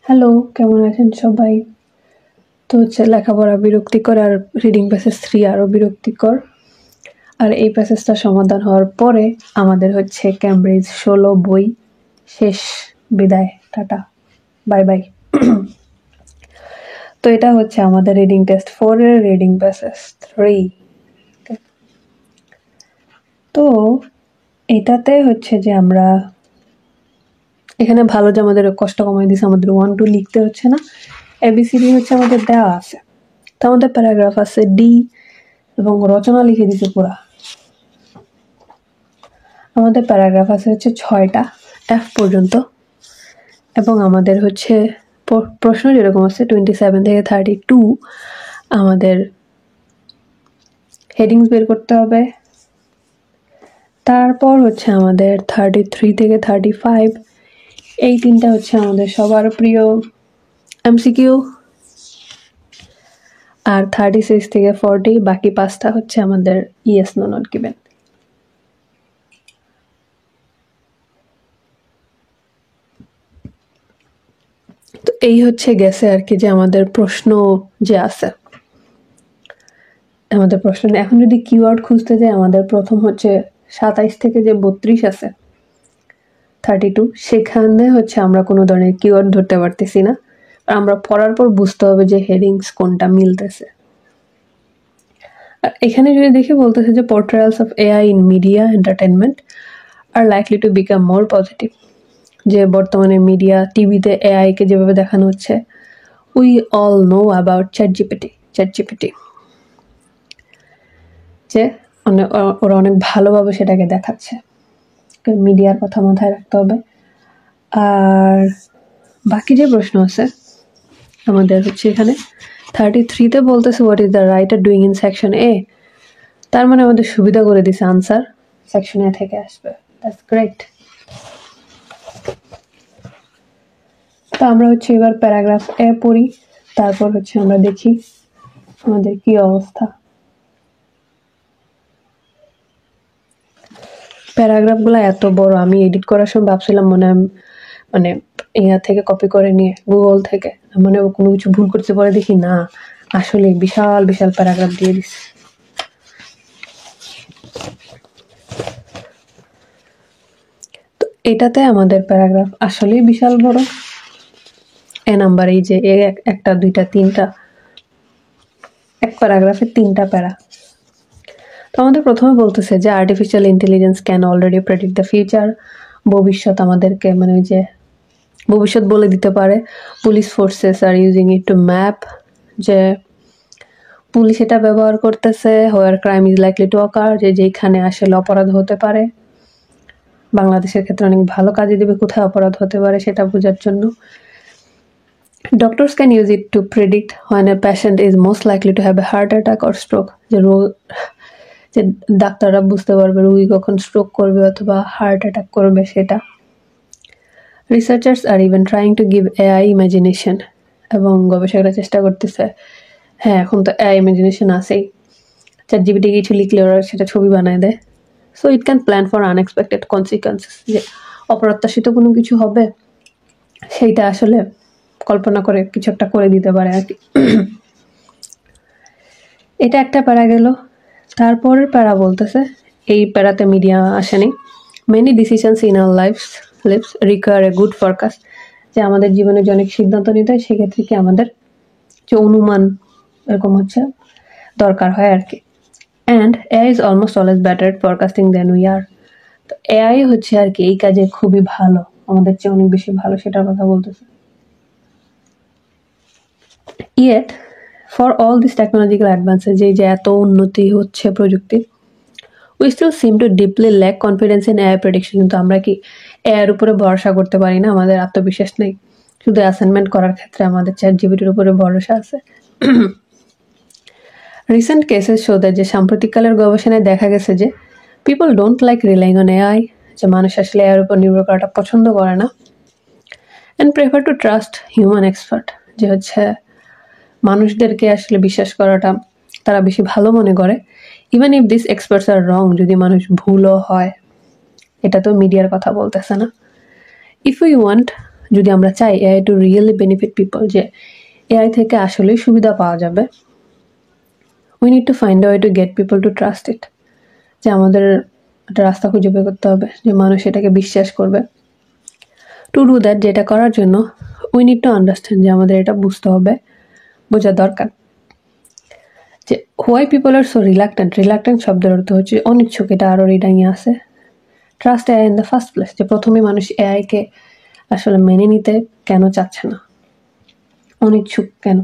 Hello, কেমন আছেন সবাই? তো হচ্ছে লেখাপড়া বিরক্তিকর আর রিডিং প্যাসেজ 3 আরও বিরক্তিকর। আর এই প্যাসেজটা সমাধান হওয়ার পরে আমাদের হচ্ছে ক্যামব্রিজ 16 বই শেষ। বিদায়, টাটা, বাই বাই। তো এটা হচ্ছে আমাদের রিডিং টেস্ট 4 এর রিডিং প্যাসেজ 3। তো এটাতে হচ্ছে যে আমরা এখানে ভালো যে আমাদের কষ্ট কমাই দিছে, আমাদের 1 2 লিখতে হচ্ছে না, এবিসিডি হচ্ছে আমাদের দেওয়া আছে। তো আমাদের প্যারাগ্রাফ আছে ডি এবং রচনা লিখে দিছে পুরা। আমাদের প্যারাগ্রাফ আছে হচ্ছে 6টা এফ পর্যন্ত, এবং আমাদের হচ্ছে প্রশ্ন যেরকম আছে 27 থেকে 32 আমাদের হেডিংস বের করতে হবে। তারপর হচ্ছে আমাদের 33 থেকে 35 এই তিনটা হচ্ছে আমাদের সবার প্রিয় এমসিকিউ, আর 36 থেকে 40 বাকি 5টা হচ্ছে আমাদের ইয়েস নো নট গিভেন। তো এই হচ্ছে গেছে আর কি যে আমাদের প্রশ্ন যে আছে, আমাদের প্রশ্ন এখন যদি কিওয়ার্ড খুঁজতে যাই আমাদের প্রথম হচ্ছে 27 থেকে যে 32 আছে 32, সেখানে হচ্ছে আমরা কোনো ধরনের কিওয়ার্ড ধরতে পারতেছি না। আমরা পড়ার পর বুঝতে হবে যে হেডিংস কোনটা মিলতেছে। আর এখানে যদি দেখি বলতেছে যে portrayals of AI in media entertainment are likely to become more positive, যে বর্তমানে মিডিয়া টিভিতে এআই কে যেভাবে দেখানো হচ্ছে, we all know about ChatGPT, যে ওরা অনেক ভালোভাবে সেটাকে দেখাচ্ছে। মিডিয়ার কথা মাথায় রাখতে হবে। আর বাকি যে প্রশ্ন আছে আমাদের হচ্ছে এখানে 33তে বলতেছে what is the writer doing in section A, তার মানে আমাদের সুবিধা করে দিছে আনসার সেকশন এ থেকে আসবে। That's great. তো আমরা হচ্ছে এবার প্যারাগ্রাফ এ পড়ি, তারপর হচ্ছে আমরা দেখি আমাদের কি অবস্থা। প্যারাগ্রাফগুলো এত বড়, আমি এডিট করার সময় ভাবছিলাম মানে ইয়া থেকে কপি করে নিয়ে গুগল থেকে, মানে কোনো কিছু ভুল করতে পরে দেখি না, আসলে বিশাল বিশাল প্যারাগ্রাফ দিয়ে দিচ্ছে। তো এটাতে আমাদের প্যারাগ্রাফ আসলেই বিশাল বড়। এ নাম্বার এই যে একটা দুইটা তিনটা, এক প্যারাগ্রাফে 3টা প্যারা। তো আমাদের প্রথমে বলতেছে যে artificial intelligence can already predict the future, ভবিষ্যৎ আমাদেরকে মানে ওই যে ভবিষ্যৎ বলে দিতে পারে। Police forces are using it to map, যে পুলিশ এটা ব্যবহার করতেছে where crime is likely to occur, যে যেখানে আসলে অপরাধ হতে পারে। বাংলাদেশের ক্ষেত্রে অনেক ভালো কাজে দেবে কোথায় অপরাধ হতে পারে সেটা বোঝার জন্য। Doctors can use it to predict when a patient is most likely to have a heart attack or stroke, যে ডাক্তাররা বুঝতে পারবে রোগী কখন স্ট্রোক করবে অথবা হার্ট অ্যাটাক করবে সেটা। Researchers are even trying to give AI imagination, এবং গবেষকরা চেষ্টা করতেছে, হ্যাঁ এখন তো এআই ইমাজিনেশন আছেই, চ্যাটজিপিটি কিছু লিখলে ওরা সেটা ছবি বানায় দেয়। So it can plan for unexpected consequences, যে অপ্রত্যাশিত কোনো কিছু হবে সেইটা আসলে কল্পনা করে কিছু একটা করে দিতে পারে আর কি। এটা একটা প্যারা গেল। তারপরের প্যারা বলতেছে, এই প্যারাতে মিডিয়া আসেনি, many decisions in our lives require a good forecast, যে আমাদের জীবনে যে অনেক সিদ্ধান্ত নিতে হয় সেক্ষেত্রে কি আমাদের যে অনুমান এরকম হচ্ছে দরকার হয় আর কি। And AI is almost always better at forecasting than we are, তো এআই হচ্ছে আর কি এই কাজে খুবই ভালো, আমাদের চেয়ে অনেক বেশি ভালো, সেটার কথা বলতেছে। Yet for all this technological advances, যে এত উন্নতি হচ্ছে প্রযুক্তির, we still seem to deeply lack confidence in AI prediction, কিন্তু আমরা কি এআইয়ের উপরে ভরসা করতে পারি না, আমাদের আত্মবিশ্বাস নেই। শুধু অ্যাসাইনমেন্ট করার ক্ষেত্রে আমাদের চ্যাটজিপিটির উপরে ভরসা আছে। রিসেন্ট কেসেস শো দ্যাট, যে সাম্প্রতিককালের গবেষণায় দেখা গেছে যে people don't like relying on AI, যে মানুষ আসলে এআইয়ের উপর নির্ভর করাটা পছন্দ করে না। And prefer to trust human expert, যে হচ্ছে মানুষদেরকে আসলে বিশ্বাস করাটা তারা বেশি ভালো মনে করে। ইভেন ইফ দিস এক্সপার্টস আর রং, যদি মানুষ ভুলও হয়, এটা তো মিডিয়ার কথা বলতেছে না। ইফ ইউ ওয়ান্ট যদি আমরা চাই AI to really benefit people, যে এআই থেকে আসলেই সুবিধা পাওয়া যাবে, we need to find a way to get people to trust it. যে আমাদের একটা রাস্তা খুঁজে বের করতে হবে যে মানুষ এটাকে বিশ্বাস করবে। টু ডু দ্যাট, যেটা করার জন্য উই নিড টু আন্ডারস্ট্যান্ড, যে আমাদের এটা বুঝতে হবে, বোঝা দরকার যে why people are so reluctant. Reluctant শব্দের অর্থ হচ্ছে অনিচ্ছুক, এটা আরও রিডাইয়ে আছে। Trust AI in the first place, যে প্রথমে মানুষ এআইকে আসলে মেনে নিতে কেন চাচ্ছে না, অনিচ্ছুক কেন।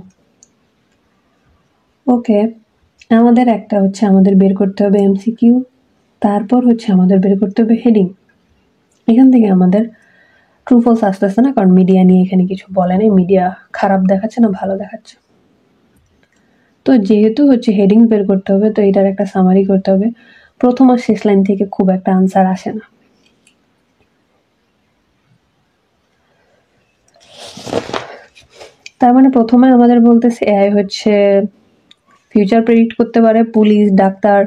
ওকে, আমাদের একটা হচ্ছে আমাদের বের করতে হবে এমসিকিউ, তারপর হচ্ছে আমাদের বের করতে হবে হেডিং। এখান থেকে আমাদের ট্রু ফলস আসতেছে না, কারণ মিডিয়া নিয়ে এখানে কিছু বলে নেই, মিডিয়া খারাপ দেখাচ্ছে না ভালো দেখাচ্ছে। তো যেহেতু হচ্ছে হেডিং বের করতে হবে, তো এটার একটা সামারি করতে হবে। প্রথম আর শেষ লাইন থেকে খুব একটা আনসার আসে না। তার মানে প্রথমে আমাদের বলতেছে এআই হচ্ছে ফিউচার প্রেডিক্ট করতে পারে, পুলিশ ডাক্তার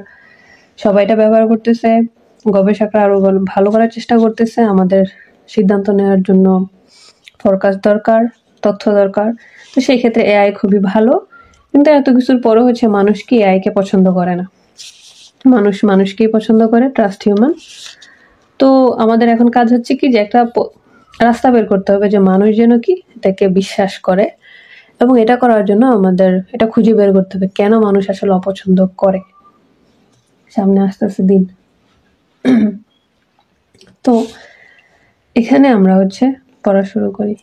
সবাই এটা ব্যবহার করতেছে, গবেষকরা আরো ভালো করার চেষ্টা করতেছে, আমাদের সিদ্ধান্ত নেওয়ার জন্য ফরকাস্ট দরকার, তথ্য দরকার। তো সেই ক্ষেত্রে এআই খুবই ভালো, কিন্তু এত কিছুর পরও হচ্ছে মানুষ কি এআইকে পছন্দ করে না, মানুষ মানুষকেই পছন্দ করে, ট্রাস্ট হিউম্যান। তো আমাদের এখন কাজ হচ্ছে কি, যে একটা রাস্তা বের করতে হবে যে মানুষ যেন কি এটাকে বিশ্বাস করে, এবং এটা করার জন্য আমাদের এটা খুঁজে বের করতে হবে কেন মানুষ আসলে অপছন্দ করে। সামনে আসতেছে দিন। তো এখানে আমরা হচ্ছে পড়া শুরু করি।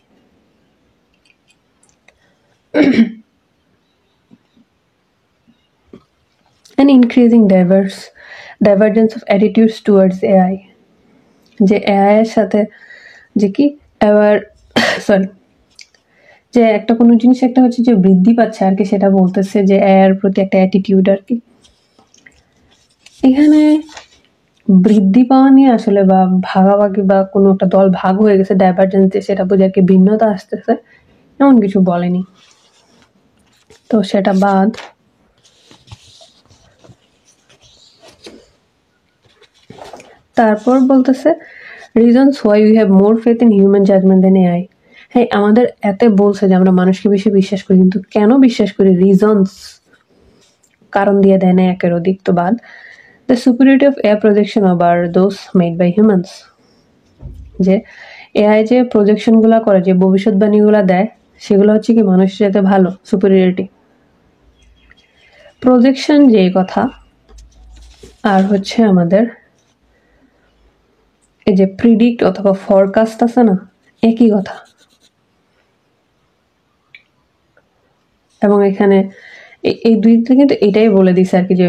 An increasing divergence of attitudes towards AI, যে এআই এর সাথে যে কি এবার সরি যে একটা কোনো জিনিস একটা হচ্ছে যে বৃদ্ধি পাচ্ছে আর কি, সেটা বলতেছে যে এআই এর প্রতি একটা অ্যাটিটিউড আর কি। এখানে বৃদ্ধি পাওয়া নিয়ে আসলে বা ভাগাভাগি বা কোনো একটা দল ভাগ হয়ে গেছে ডাইভারজেন্স দিয়ে, সেটা বোঝে আর কি ভিন্নতা আসতেছে, এমন কিছু বলেনি। তো সেটা বাদ। তারপর বলতেছে reasons why we have more faith in human judgement than AI. হ্যাঁ, আমাদের এতে বলছে যে আমরা মানুষকে বেশি বিশ্বাস করি, কিন্তু কেন বিশ্বাস করি, রিজনস কারণ দিয়ে দেয় না একের অধিক। তো বাদ। The superiority of AI projection over those made by humans, যে এআই যে প্রজেকশনগুলো করে, যে ভবিষ্যৎবাণীগুলো দেয়, সেগুলো হচ্ছে কি মানুষের সাথে ভালো, সুপিরিয়রিটি। প্রজেকশন যে কথা, আর হচ্ছে আমাদের এই যে প্রিডিক্ট অথবা ফরকাস্ট আছে না, একই কথা। এবং এখানে এই দুইটা কিন্তু এটাই বলে দিছে আর কি, যে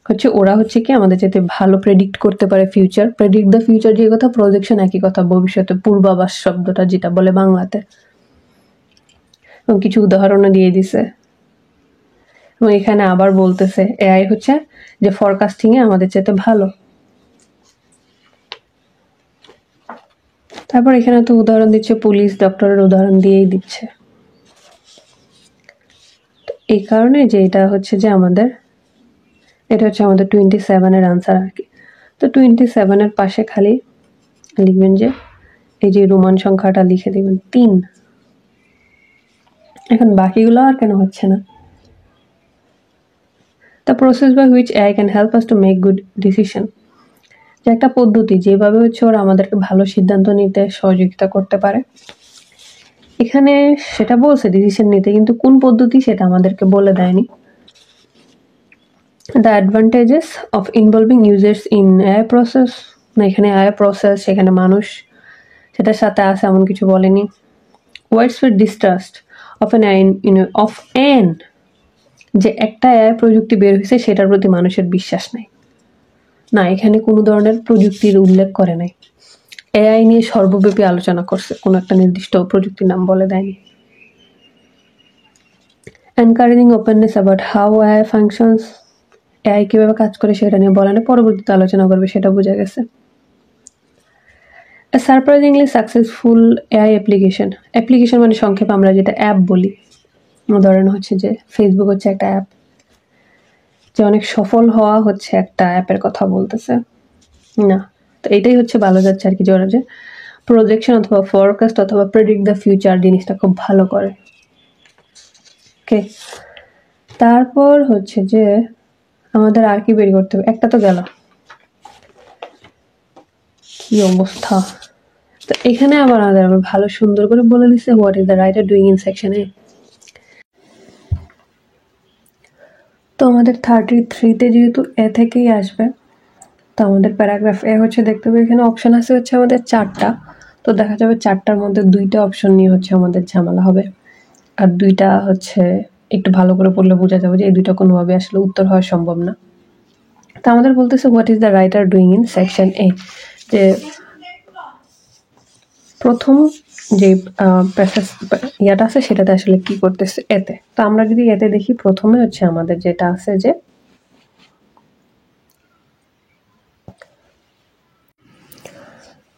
হচ্ছে ওরা হচ্ছে কি আমাদের যাতে ভালো প্রেডিক্ট করতে পারে ফিউচার, প্রেডিক্ট দ্য ফিউচার যে কথা, প্রজেকশন একই কথা, ভবিষ্যতে পূর্বাভাস শব্দটা যেটা বলে বাংলাতে। এবং কিছু উদাহরণও দিয়ে দিছে। এবং এখানে আবার বলতেছে এআই হচ্ছে যে ফরকাস্টিং এ আমাদের চাইতে ভালো। তারপর এখানে তো উদাহরণ দিচ্ছে, পুলিশ ডক্টরের উদাহরণ দিয়েই দিচ্ছে। এই কারণে যে এটা হচ্ছে যে আমাদের, এটা হচ্ছে আমাদের 27 আনসার আর কি। তো 27 পাশে খালি লিখবেন যে এই যে রোমান সংখ্যাটা লিখে দিবেন 3। এখন বাকিগুলো আর কেন হচ্ছে না। The process by which AI can help us to make good decision, যে একটা পদ্ধতি যেভাবে হচ্ছে ওরা আমাদেরকে ভালো সিদ্ধান্ত নিতে সহযোগিতা করতে পারে। এখানে সেটা বলছে ডিসিশন নিতে, কিন্তু কোন পদ্ধতি সেটা আমাদেরকে বলে দেয়নি। The advantages of involving users in AI process, না এখানে এআই প্রসেস সেখানে মানুষ সেটার সাথে আছে এমন কিছু বলেনি। ওয়াইডস্প্রেড ডিস্ট্রাস্ট অফ অ্যান যে একটা এআই প্রযুক্তি বের হয়েছে সেটার প্রতি মানুষের বিশ্বাস নাই, না এখানে কোনো ধরনের প্রযুক্তির উল্লেখ করে নাই। এআই নিয়ে সর্বব্যাপী আলোচনা করছে, কোনো একটা নির্দিষ্ট প্রযুক্তির নাম বলে দেয়নি। Encouraging openness about how AI functions, AI কিভাবে কাজ করে সেটা নিয়ে বলে না, পরবর্তীতে আলোচনা করবে, সেটা বোঝা গেছে। সারপ্রাইজিংলি সাকসেসফুল এআই অ্যাপ্লিকেশন মানে সংক্ষেপে আমরা যেটা অ্যাপ বলি, ধরেন হচ্ছে যে ফেসবুক হচ্ছে একটা অ্যাপ, যে অনেক সফল হওয়া হচ্ছে একটা অ্যাপের কথা বলতেছে না। তো এটাই হচ্ছে ভালো যাচ্ছে আর কি, যে ওরা যে প্রজেকশন অথবা ফরকাস্ট অথবা প্রেডিক্ট দ্য ফিউচার জিনিসটা খুব ভালো করে। ওকে, তারপর হচ্ছে যে আমাদের আর কি বের করতে হবে, একটা তো গেল, কি অবস্থা। তো এখানে আবার আমাদের ভালো সুন্দর করে বলে দিচ্ছে what is the writer doing in section A. তো আমাদের 33-তে যেহেতু এ থেকেই আসবে, তো আমাদের প্যারাগ্রাফ এ হচ্ছে দেখতে হবে এখানে অপশন আছে হচ্ছে আমাদের 4টা। তো দেখা যাবে 4টার মধ্যে 2টা অপশন নিয়ে হচ্ছে আমাদের ঝামেলা হবে, আর 2টা হচ্ছে একটু ভালো করে পড়লে বোঝা যাবে যে এই 2টা কোনোভাবে আসলে উত্তর হওয়া সম্ভব না। তো আমাদের বলতেছে what is the writer doing in section A, যে প্রথম যে ইয়াটা আছে সেটাতে আসলে কি করতেছে এতে। তো আমরা যদি এতে দেখি, প্রথমে হচ্ছে আমাদের যেটা আছে যে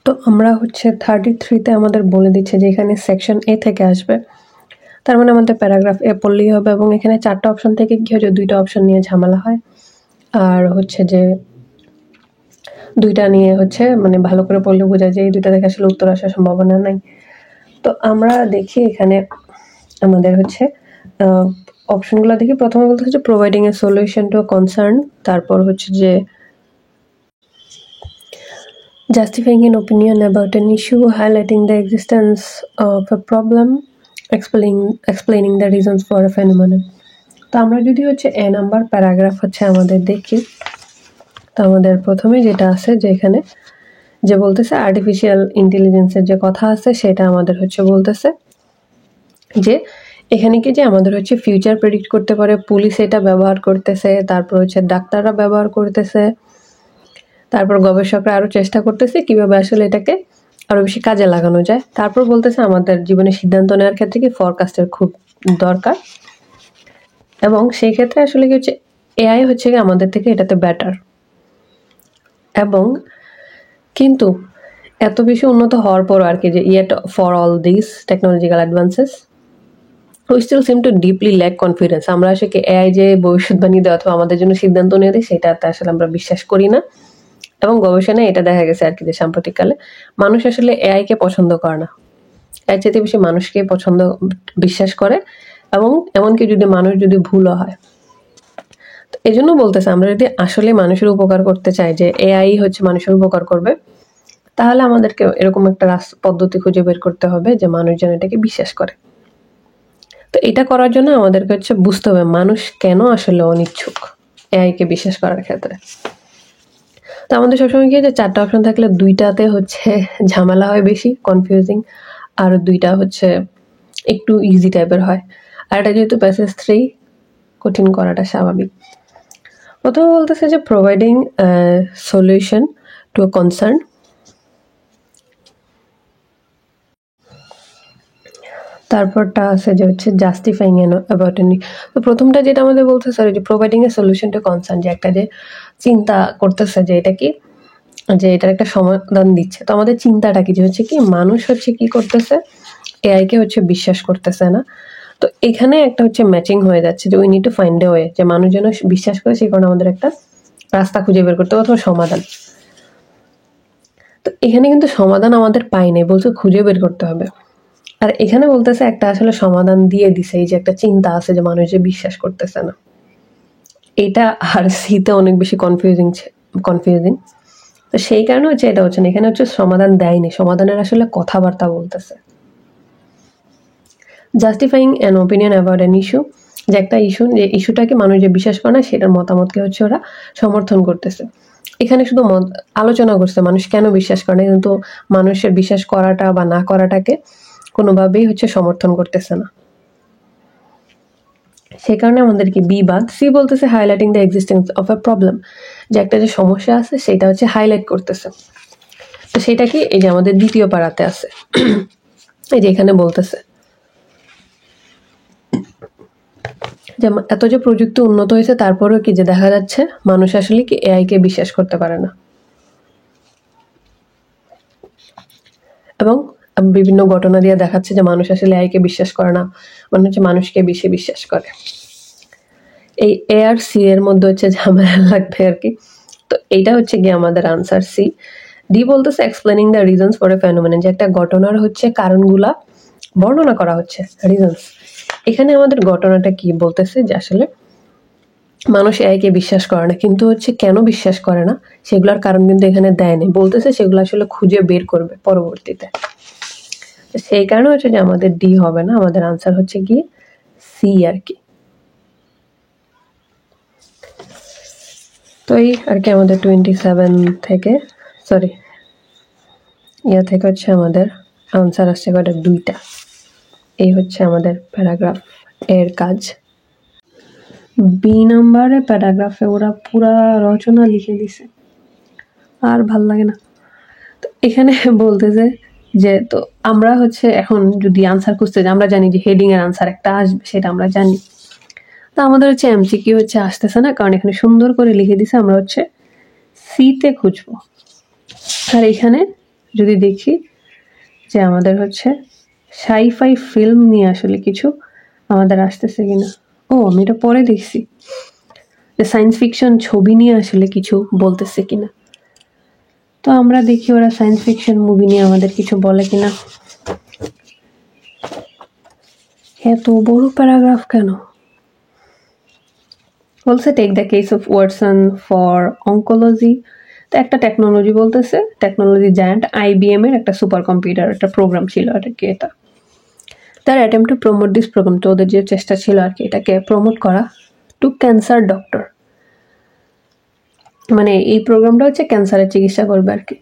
তো আমরা হচ্ছে 33-তে আমাদের বলে দিচ্ছে যে এখানে সেকশন এ থেকে আসবে, তার মানে আমাদের প্যারাগ্রাফ এ পড়লেই হবে। এবং এখানে 4টা অপশন থেকে কি হয় যে 2টা অপশন নিয়ে ঝামেলা হয়, আর হচ্ছে যে 2টা নিয়ে হচ্ছে মানে ভালো করে পড়লে বোঝা যায় এই 2টা থেকে আসলে উত্তর আসার সম্ভাবনা নাই। তো আমরা দেখি এখানে আমাদের হচ্ছে অপশনগুলো দেখি। প্রথমে বলতে হচ্ছে providing a solution to concern, তারপর হচ্ছে যে justifying an opinion about an issue, highlighting the existence of a problem, explaining the reasons for a phenomenon. তো আমরা যদি হচ্ছে এ নাম্বার প্যারাগ্রাফ হচ্ছে আমাদের দেখি, তো আমাদের প্রথমে যেটা আছে যে এখানে যে বলতেছে আর্টিফিশিয়াল ইন্টেলিজেন্সের যে কথা আছে সেটা আমাদের হচ্ছে বলতেছে যে এখানে কি যে আমাদের হচ্ছে ফিউচার প্রেডিক্ট করতে পারে, পুলিশ এটা ব্যবহার করতেছে, তারপর হচ্ছে ডাক্তাররা ব্যবহার করতেছে, তারপর গবেষকরা আরো চেষ্টা করতেছে কিভাবে আসলে এটাকে আরো বেশি কাজে লাগানো যায়। তারপর বলতেছে আমাদের জীবনে সিদ্ধান্ত নেওয়ার ক্ষেত্রে কি ফরকাস্টের খুব দরকার, এবং সেই ক্ষেত্রে আসলে কি হচ্ছে এআই হচ্ছে কি আমাদের থেকে এটাতে বেটার। এবং কিন্তু এত বেশি উন্নত হওয়ার পর আর কি যে yet for all this technological advances we still seem to deeply lack confidence. আমরা আসলে এআই যে ভবিষ্যৎবাণী দেয় অথবা আমাদের জন্য সিদ্ধান্ত নিয়ে দেয় সেটাতে আসলে আমরা বিশ্বাস করি না। এবং গবেষণায় এটা দেখা গেছে আর কি যে সাম্প্রতিককালে মানুষ আসলে এআই কে পছন্দ করে না, এর চাইতে বেশি মানুষকে বিশ্বাস করে। এবং এমনকি যদি মানুষ যদি ভুলও হয়, তো এই জন্য বলতেছে আমরা যদি আসলে মানুষের উপকার করতে চাই যে এআই হচ্ছে মানুষের উপকার করবে, তাহলে আমাদেরকে এরকম একটা পদ্ধতি খুঁজে বের করতে হবে যে মানুষজন এটাকে বিশ্বাস করে। তো এটা করার জন্য আমাদেরকে হচ্ছে বুঝতে হবে মানুষ কেন আসলে অনিচ্ছুক এআই কে বিশ্বাস করার ক্ষেত্রে। তো আমাদের সবসময় কি যে 4টা অপশন থাকলে 2টাতে হচ্ছে ঝামেলা হয় বেশি, কনফিউজিং, আর 2টা হচ্ছে একটু ইজি টাইপের হয়। আর এটা যেহেতু প্যাসেজ 3, কঠিন করাটা স্বাভাবিক। প্রথমে বলতেছে যে providing solution to a concern, তারপরটা আছে যে হচ্ছে জাস্টিফাইং অ্যাবাউট এনি। তো প্রথমটা যেটা আমাদের বলতেছে যে providing a solution to concern, যে একটা যে চিন্তা করতেছে যে এটা কি, যে এটার একটা সমাধান দিচ্ছে। তো আমাদের চিন্তাটা কি যে হচ্ছে কি মানুষ হচ্ছে কি করতেছে এআই কে হচ্ছে বিশ্বাস করতেছে না। তো এখানে একটা হচ্ছে ম্যাচিং হয়ে যাচ্ছে যে we need to find a way, যে মানুষ যেন বিশ্বাস করে সেই কারণে আমাদের একটা রাস্তা খুঁজে বের করতে হবে অথবা সমাধান। তো এখানে কিন্তু সমাধান আমাদের পাই নাই, বলছে খুঁজে বের করতে হবে। আর এখানে বলতেছে একটা আসলে সমাধান দিয়ে দিছে, এই যে একটা চিন্তা আছে যে মানুষ যে বিশ্বাস করতেছে না, এটা আর সিতে অনেক বেশি কনফিউজিং। তো সেই কারণে হচ্ছে এটা হচ্ছে না, এখানে হচ্ছে সমাধান দেয়নি, সমাধানের আসলে কথাবার্তা বলতেছে। Justifying an opinion about an issue, যে একটা ইস্যু, যে ইস্যুটাকে মানুষ যে বিশ্বাস করে না সেটার মতামতকে হচ্ছে ওরা সমর্থন করতেছে। এখানে শুধু আলোচনা করছে মানুষ কেন বিশ্বাস করে না, কিন্তু মানুষের বিশ্বাস করাটা বা না করাটাকে কোনোভাবেই হচ্ছে সমর্থন করতেছে না। সেই কারণে আমাদের কি বি বাদ। সি বলতেছে highlighting the existence of A problem, যে একটা যে সমস্যা আছে সেটা হচ্ছে হাইলাইট করতেছে। তো সেটা কি এই যে আমাদের দ্বিতীয় পাড়াতে আছে, এই যে এখানে বলতেছে যে এত যে প্রযুক্তি উন্নত হয়েছে তারপরেও কি যে দেখা যাচ্ছে মানুষ আসলে কি এআই কে বিশ্বাস করতে পারে না, এবং বিভিন্ন ঘটনা দিয়ে দেখাচ্ছে যে মানুষ আসলে এআই কে বিশ্বাস করে না, মানে হচ্ছে মানুষকে বেশি বিশ্বাস করে। এই এ আর সি এর মধ্যে হচ্ছে ঝামেলা লাগবে আর কি। তো এইটা হচ্ছে গিয়ে আমাদের আনসার সি, ডি বলতেছে explaining the reasons for a phenomenon, যে একটা ঘটনার হচ্ছে কারণগুলা বর্ণনা করা হচ্ছে, রিজনস। এখানে আমাদের ঘটনাটা কি বলতেছে যে আসলে মানুষ এআইকে বিশ্বাস করে না, কিন্তু হচ্ছে কেন বিশ্বাস করে না সেগুলোর কারণ কিন্তু এখানে দেয় নাই, বলতেছে সেগুলো আসলে খুঁজে বের করবে পরবর্তীতে। সেই কারণে হচ্ছে যে আমাদের ডি হবে না, আমাদের আনসার হচ্ছে কি সি আর কি। তো এই আর কি আমাদের 27 থেকে সরি ইয়া থেকে হচ্ছে আমাদের আনসার আসছে কয়টা, 2টা। এই হচ্ছে আমাদের প্যারাগ্রাফ এর কাজ। বি নাম্বারে প্যারাগ্রাফে ওরা পুরা রচনা লিখে দিছে, আর ভাল লাগে না। তো এখানে বলতেছে যে তো আমরা হচ্ছে এখন যদি আনসার খুঁজতে যাই, আমরা জানি যে হেডিং এর আনসার একটা আসবে, সেটা আমরা জানি। তো আমাদের হচ্ছে এমসিকিউ হচ্ছে আসতেছে না, কারণ এখানে সুন্দর করে লিখে দিছে, আমরা হচ্ছে সিতে খুঁজবো। আর এখানে যদি দেখি যে আমাদের হচ্ছে সাইফাই ফিল্ম নিয়ে আসলে কিছু আমাদের আসতেছে কিনা। ও আমি এটা পরে দেখছি যে সায়েন্স ফিকশন ছবি নিয়ে আসলে কিছু বলতেছে কিনা। তো আমরা দেখি ওরা সায়েন্স ফিকশন মুভি নিয়ে আমাদের কিছু বলে কিনা। এত বড় প্যারাগ্রাফ কেন? বলছে take the case of Watson for oncology. তো একটা টেকনোলজি বলতেছে, টেকনোলজি জায়ান্ট আইবিএম এর একটা সুপার কম্পিউটার একটা প্রোগ্রাম ছিল আর কি এটা। তার attempt to promote this program, তো ওদের যে চেষ্টা ছিল আর কি এটাকে প্রমোট করা, টু ক্যান্সার ডক্টর, মানে এই প্রোগ্রামটা হচ্ছে ক্যান্সারের চিকিৎসা করবে আর কি।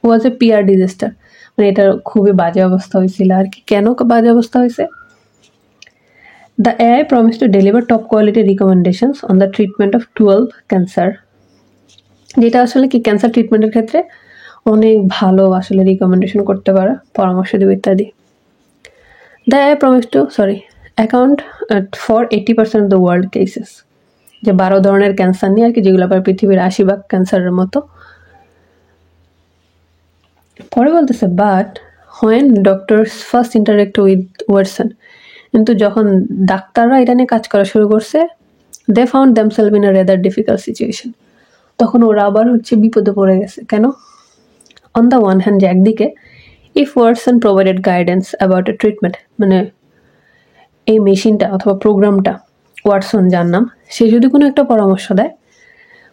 ওয়াজ এ পিআর ডিজাস্টার, মানে এটার খুবই বাজে অবস্থা হয়েছিল আর কি। কেন বাজে অবস্থা হয়েছে? The AI promised to deliver top quality recommendations on the treatment of 12 cancer, যেটা আসলে কি ক্যান্সার ট্রিটমেন্টের ক্ষেত্রে অনেক ভালো আসলে রিকমেন্ডেশন করতে পারে, পরামর্শ দেবে ইত্যাদি। The AI promised to account for 80% of the world cases, যে 12 ধরনের ক্যান্সার নিয়ে আর কি, যেগুলো আবার পৃথিবীর 80% ক্যান্সারের মতো। পরে বলতেছে but when doctors first interact with Watson, কিন্তু যখন ডাক্তাররা এটা নিয়ে কাজ করা শুরু করছে, they found themselves in a rather difficult situation, তখন ওরা আবার হচ্ছে বিপদে পড়ে গেছে। কেন? অন দ্য ওয়ান হ্যান্ড, যে একদিকে if Watson provided guidance about a treatment, মানে এই মেশিনটা অথবা প্রোগ্রামটা ওয়াটসন যার নাম, সে যদি কোনো একটা পরামর্শ দেয়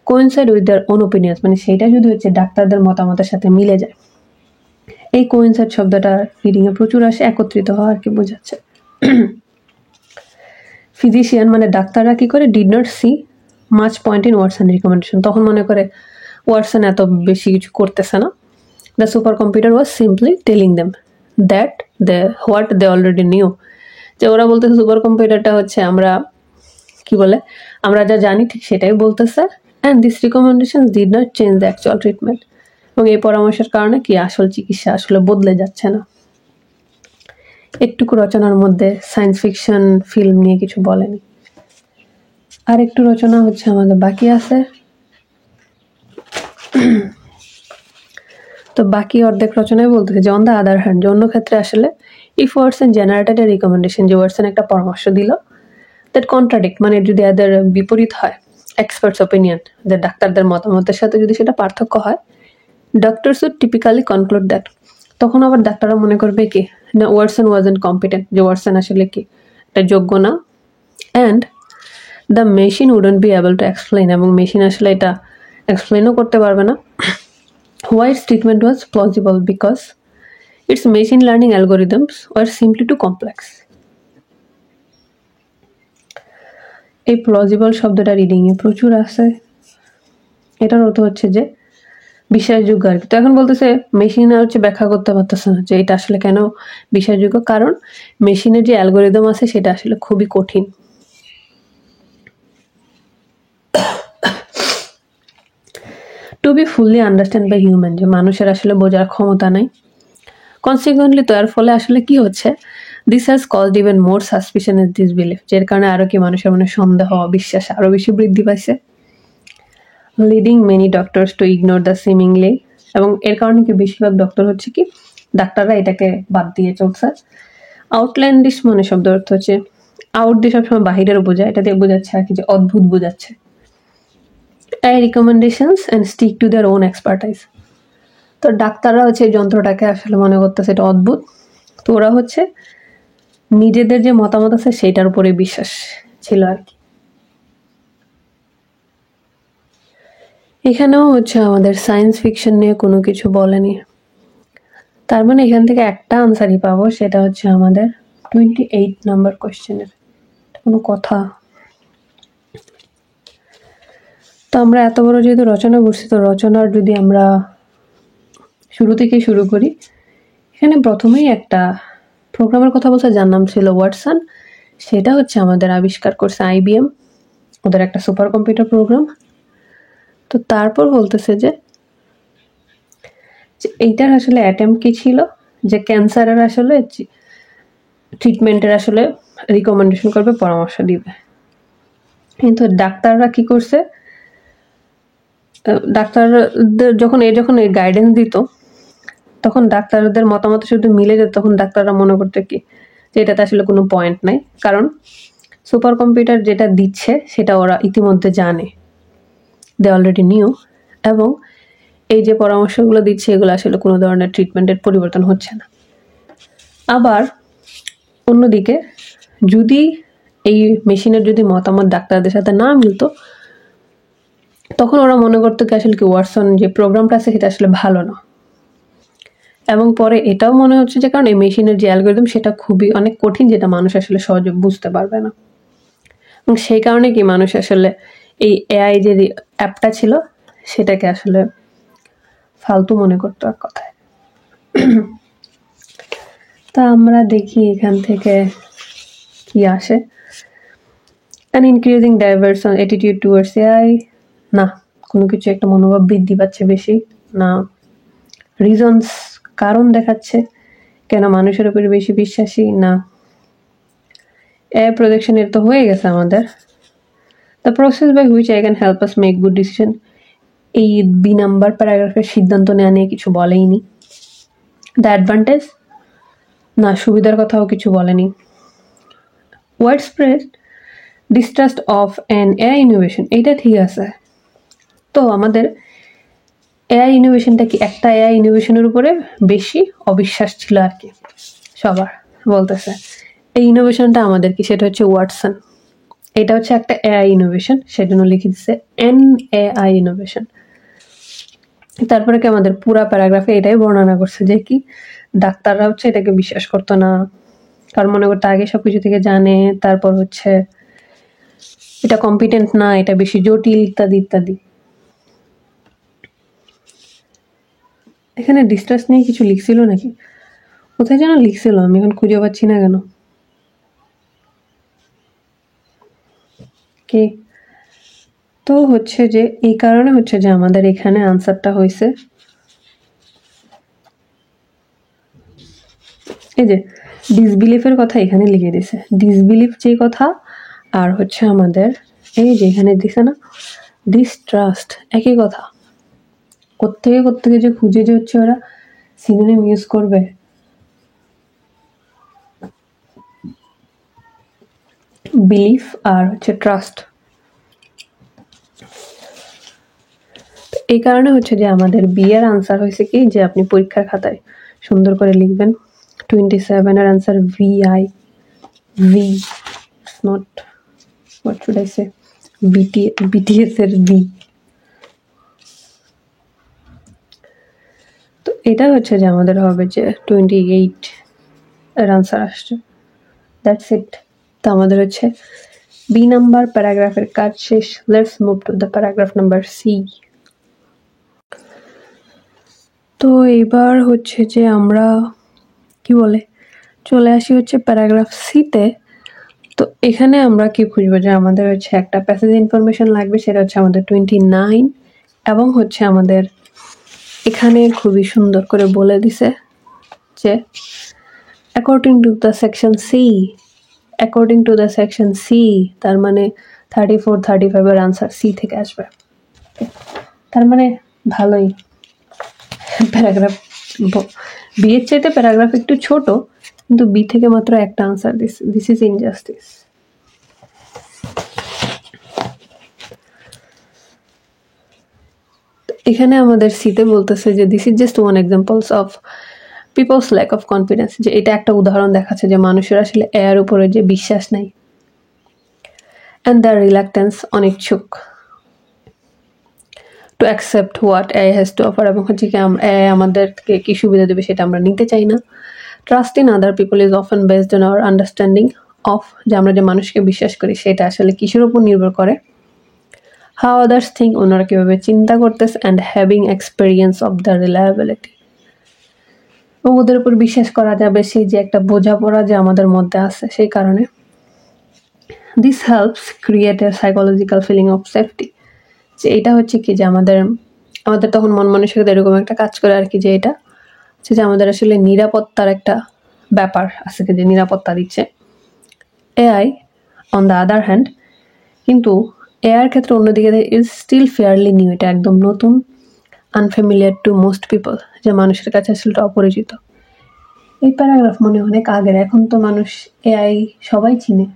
coincide with their own opinions, মানে সেইটা যদি হচ্ছে ডাক্তারদের মতামতের সাথে মিলে যায়। এই কোইনসাইড শব্দটা রিডিংয়ে প্রচুর আসে, একত্রিত হওয়া আর কি বোঝাচ্ছে। ফিজিশিয়ান মানে ডাক্তাররা কি করে, did not see much point in Watson recommendation, তখন মনে করে ওয়াটসন এত বেশি কিছু করতেছে না। The supercomputer was simply telling them that what they already knew, যে ওরা বলতেছে সুপার কম্পিউটারটা হচ্ছে আমরা কি বলে আমরা যা জানি ঠিক সেটাই বলতেছে। And this recommendation did not change the actual treatment, এবং এই পরামর্শের কারণে কি আসল চিকিৎসা আসলে বদলে যাচ্ছে না। একটুকু রচনার মধ্যে সায়েন্স ফিকশন ফিল্ম নিয়ে কিছু বলেনি। আর একটু রচনা হচ্ছে আমাদের বাকি আছে। তো বাকি অর্ধেক রচনায় বলতেছে যে অন দ্য আদার হ্যান্ড, যে অন্য ক্ষেত্রে আসলে if Watson generated A recommendation, যে ওয়াটসন একটা পরামর্শ দিল, দ্যাট কন্ট্রাডিক্ট, মানে যদি এদের বিপরীত হয় এক্সপার্টস ওপিনিয়ন, যে ডাক্তারদের মতামতের সাথে যদি সেটা পার্থক্য হয়, doctors would typically conclude that, তখন আবার ডাক্তাররা মনে করবে কি না ওয়াটসন ওয়াজন্ট কম্পিটেন্ট, যে ওয়াটসন আসলে কি এটা যোগ্য না। And the machine wouldn't be able to explain, এবং মেশিন আসলে এটা এক্সপ্লেনও করতে পারবে না। Why its treatment was plausible, because its machine learning algorithms were simply too complex. এই প্লজিবল শব্দটা রিডিংয়ে প্রচুর আছে, এটার অর্থ হচ্ছে যে বিশ্বাসযোগ্য আর কি। তো এখন বলতেছে মেশিন হচ্ছে ব্যাখ্যা করতে পারতেছে না যে এটা আসলে কেন বিশ্বাসযোগ্য, কারণ মেশিনের যে অ্যালগোরিদম আছে সেটা আসলে খুবই কঠিন। To be fully understand by human, যে মানুষের আসলে বোঝার ক্ষমতা নাই। কনসিকুয়েন্টলি তো এর ফলে আসলে কি হচ্ছে, this has caused even more suspicion in this belief, যের কারণে আরো কি মানুষের মনে সন্দেহ বিশ্বাস আরো বেশি বৃদ্ধি পাইছে। Leading many doctors two ignore the seemingly, এবং এর কারণে কি বেশিরভাগ ডক্টর হচ্ছে কি ডাক্তাররা এটাকে বাদ দিয়ে চলছে। আউটল্যান্ডিশ মানে শব্দ অর্থ হচ্ছে আউট দিয়ে সবসময় বাহিরের বোঝায়, এটা দিয়ে বোঝাচ্ছে আর কি যে অদ্ভুত বোঝাচ্ছে। I recommendations and stick to their own expertise, তো তো ডাক্তাররা হচ্ছে এই যন্ত্রটাকে আসলে মনে করতেছে এটা অদ্ভুত, তো ওরা হচ্ছে নিজেদের যে মতামত আছে সেটার উপরে বিশ্বাস ছিল আর কি। এখানেও হচ্ছে আমাদের সায়েন্স ফিকশন নিয়ে কোনো কিছু বলেনি, তার মানে এখান থেকে একটা আনসারই পাবো, সেটা হচ্ছে আমাদের 28 নাম্বার কোয়েশ্চেনের। কোনো কথা? তো আমরা এত বড় যেহেতু রচনা করছি, তো রচনার যদি আমরা শুরু থেকে শুরু করি, এখানে প্রথমেই একটা প্রোগ্রামের কথা বলছে যার নাম ছিল ওয়াটসন। সেটা হচ্ছে আমাদের আবিষ্কার করছে IBM, ওদের একটা সুপার কম্পিউটার প্রোগ্রাম। তো তারপর বলতেছে যে এইটার আসলে অ্যাটেম্প কি ছিল, যে ক্যান্সারের আসলে ট্রিটমেন্টের আসলে রিকমেন্ডেশন করবে, পরামর্শ দিবে। কিন্তু ডাক্তাররা কি করছে, ডাক্তারদের যখন এই গাইডেন্স দিত, তখন ডাক্তারদের মতামত শুধু মিলে যেত, তখন ডাক্তাররা মনে করতে কি যে এটাতে আসলে কোনো পয়েন্ট নাই, কারণ সুপার কম্পিউটার যেটা দিচ্ছে সেটা ওরা ইতিমধ্যে জানে, দে অলরেডি নিউ, এবং এই যে পরামর্শগুলো দিচ্ছে এগুলো আসলে কোনো ধরনের ট্রিটমেন্টের পরিবর্তন হচ্ছে না। আবার অন্যদিকে যদি এই মেশিনের যদি মতামত ডাক্তারদের সাথে না মিলতো, তখন ওরা মনে করতো কি আসলে কি ওয়াটসন যে প্রোগ্রামটা আছে সেটা আসলে ভালো না। এবং পরে এটাও মনে হচ্ছে যে কারণ এই মেশিনের যে অ্যালগরিদম সেটা খুবই অনেক কঠিন, যেটা মানুষ আসলে সহজে বুঝতে পারবে না, এবং সেই কারণে কি মানুষ আসলে এই AI যে অ্যাপটা ছিল সেটাকে আসলে ফালতু মনে করতো এক কথায়। তা আমরা দেখি এখান থেকে কি আসে। an increasing diverse attitude towards AI, না কোনো কিছু একটা মনোভাব বৃদ্ধি পাচ্ছে বেশি না, রিজনস কারণ দেখাচ্ছে কেন মানুষের উপরে বেশি বিশ্বাসী না, AI প্রজেকশন এর তো হয়ে গেছে আমাদের। The process by which AI can help us make good decision, এই B নাম্বার প্যারাগ্রাফের সিদ্ধান্ত নেওয়া নিয়ে কিছু বলেইনি। দ্য অ্যাডভান্টেজ, না সুবিধার কথাও কিছু বলেনি। Wide spread distrust of an AI innovation, এইটা ঠিক আছে। তো আমাদের AI ইনোভেশনটা কি একটা AI ইনোভেশনের উপরে বেশি অবিশ্বাস ছিল আর কি সবার, বলতেছে এই ইনোভেশনটা আমাদের কি, সেটা হচ্ছে ওয়াটসন। এটা হচ্ছে একটা AI ইনোভেশন, সেজন্য লিখে দিচ্ছে NAI ইনোভেশন। তারপরে কি আমাদের পুরা প্যারাগ্রাফে এটাই বর্ণনা করছে যে কি ডাক্তাররা হচ্ছে এটাকে বিশ্বাস করতো না, কারণ মনে করতে আগে সবকিছু থেকে জানে, তারপর হচ্ছে এটা কম্পিটেন্ট না, এটা বেশি জটিল, ইত্যাদি ইত্যাদি। এখানে ডিস্ট্রাস্ট নিয়ে কিছু লিখছিল নাকি, কোথায় যেন লিখছিল, আমি এখন খুঁজে পাচ্ছি না কেন। কে তো হচ্ছে যে এই কারণে হচ্ছে যে আমাদের এখানে আনসারটা হয়েছে এই যে ডিসবিলিফের কথা এখানে লিখে দিছে, ডিসবিলিফ যে কথা, আর হচ্ছে আমাদের এই যে এখানে দিছে না ডিস্ট্রাস্ট, একই কথা। কোত্থেকে যে খুঁজে যে হচ্ছে ওরা সিনোনিম ইউজ করবে। বিলিফ আর হচ্ছে ট্রাস্ট, এই কারণে হচ্ছে যে আমাদের বি এর আনসার হয়েছে কি যে আপনি পরীক্ষার খাতায় সুন্দর করে লিখবেন 27 এর answer VI, V naught what should I say, BTS এর বি। তো এটা হচ্ছে যে আমাদের হবে যে 28 এর আনসার আসছে, দ্যাটস ইট। তো আমাদের হচ্ছে বি নাম্বার প্যারাগ্রাফের কাজ শেষ। Let's move to the paragraph number C. তো এবার হচ্ছে যে আমরা কি বলে চলে আসি হচ্ছে প্যারাগ্রাফ সিতে। তো এখানে আমরা কি খুঁজবো, যে আমাদের হচ্ছে একটা প্যাসেজ ইনফরমেশন লাগবে, সেটা হচ্ছে আমাদের 29, এবং হচ্ছে আমাদের এখানে খুবই সুন্দর করে বলে দিছে যে according to the section C, according to the section C, তার মানে 34, 35 এর আনসার সি থেকে আসবে। তার মানে ভালোই, প্যারাগ্রাফ বি এর চাইতে প্যারাগ্রাফ একটু ছোট, কিন্তু বি থেকে মাত্র একটা আনসার দিছে, দিস ইজ ইনজাস্টিস। এখানে আমাদের সিতে বলতেছে যে this is just one examples of people's lack of confidence, যে এটা একটা উদাহরণ দেখাচ্ছে যে মানুষের আসলে এআইয়ের উপরে যে বিশ্বাস নাই, অ্যান্ড দ্য রিল্যাক্টেন্স, অনিচ্ছুক to accept what AI has to offer, এবং হচ্ছে কি এআই আমাদেরকে কি সুবিধা দেবে সেটা আমরা নিতে চাই না। Trust in other people is often based on our understanding of, যে আমরা যে মানুষকে বিশ্বাস করি সেটা আসলে কিসের উপর নির্ভর করে, হাউ আদার্স থিঙ্ক, ওনারা কীভাবে চিন্তা করতেছে, and having experience of the reliability, এবং ওদের উপর বিশ্বাস করা যাবে সেই যে একটা বোঝাপড়া যে আমাদের মধ্যে আছে সেই কারণে। This helps create a psychological feeling of safety, যে এটা হচ্ছে কি যে আমাদের তখন মন মানসিকতা এরকম একটা কাজ করে আর কি, যে এটা হচ্ছে যে আমাদের আসলে নিরাপত্তার একটা ব্যাপার আছে, যে নিরাপত্তা দিচ্ছে। AI on the other hand, কিন্তু এআইয়ের ক্ষেত্রে অন্যদিকে ইজ স্টিল ফেয়ারলি নিউ, এটা একদম নতুন, আনফ্যামিলিয়ার টু মোস্ট পিপল, যে মানুষের কাছে আসলে অপরিচিত। এই প্যারাগ্রাফ মনে অনেক আগের, এখন তো মানুষ এআই সবাই চিনে।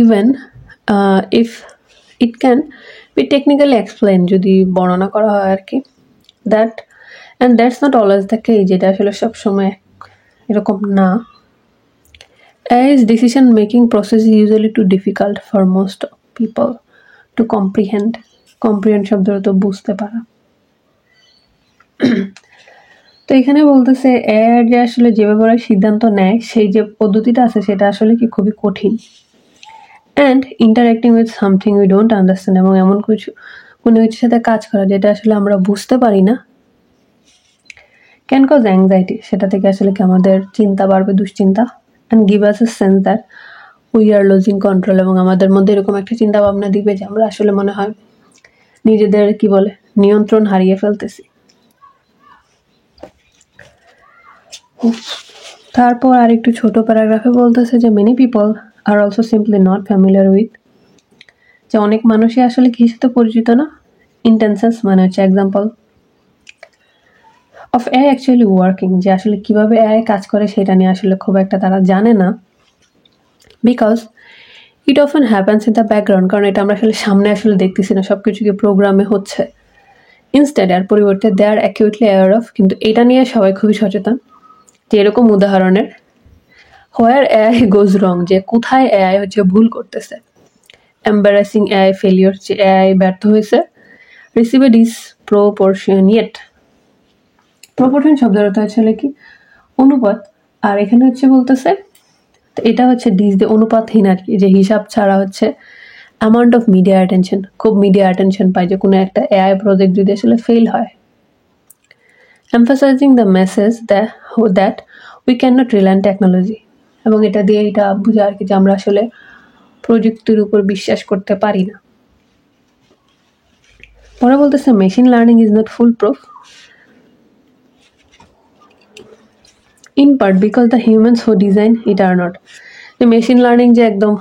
Even if it can be technically explain, যদি বর্ণনা করা হয় আর কি, that and that's not always the case, যেটা আসলে সবসময় এরকম না। AI's decision making process is usually too difficult for most people to comprehend. Comprehend শব্দের তো বুঝতে পারা। তো এখানে বলতেছে এআই যে আসলে যেভাবে ওরা সিদ্ধান্ত নেয় সেই যে পদ্ধতিটা আছে সেটা আসলে কি খুবই কঠিন। And interacting with something we don't understand, এবং এমন কোনো কিছুর সাথে কাজ করা যেটা আসলে আমরা বুঝতে পারি না, ক্যান কজ অ্যাংজাইটি, সেটা থেকে আসলে কি আমাদের চিন্তা বাড়বে, দুশ্চিন্তা, and give us a sense that we are losing control, এবং আমাদের মধ্যে এরকম একটা চিন্তা ভাবনা দিবে যে আমরা আসলে মনে হয় নিজেদের কি বলে নিয়ন্ত্রণ হারিয়ে ফেলতেছি। তারপর আর একটু ছোট প্যারাগ্রাফে বলতেছে যে many people are also simply not familiar with, যে অনেক মানুষই আসলে কি সাথে পরিচিত না, ইন্টেন্সেন্স মানে হচ্ছে example of AI actually working, যে আসলে কিভাবে এআই কাজ করে সেটা নিয়ে আসলে খুব একটা তারা জানে না, because it often happens in the background, কারণ এটা আমরা আসলে সামনে আসলে দেখতেছি না, সব কিছু কি প্রোগ্রামে হচ্ছে। ইনস্টেড এর পরিবর্তে দে আর অ্যাকিউটলি অ্যাওয়ার অফ, কিন্তু এটা নিয়ে সবাই খুবই সচেতন, যে এরকম উদাহরণের হোয়ার এআই গোজ রং, যে কোথায় এআই হচ্ছে ভুল করতেছে, এম্বারাসিং এআই ফেলিওর, যে এআই ব্যর্থ হয়েছে, রিসিভ এ ডিসপ্রপোর্শনিয়েট, প্রপোর্শন শব্দের অর্থ আসলে কি অনুপাত, আর এখানে হচ্ছে বলতেছে এটা হচ্ছে ডিস দিয়ে অনুপাতহীন আর কি, যে হিসাব ছাড়া হচ্ছে অ্যামাউন্ট অফ মিডিয়া অ্যাটেনশন, খুব মিডিয়া অ্যাটেনশন পায় যে কোনো একটা এআই প্রজেক্ট যদি আসলে ফেল হয়। Emphasising the message that we can not rely on technology, এবং এটা দিয়ে এটা বোঝা আর কি যে আমরা আসলে প্রযুক্তির উপর বিশ্বাস করতে পারি না। পরে বলতেছে machine learning is not full proof in part because the humans who design it are not, যে মেশিন লার্নিং যে একদম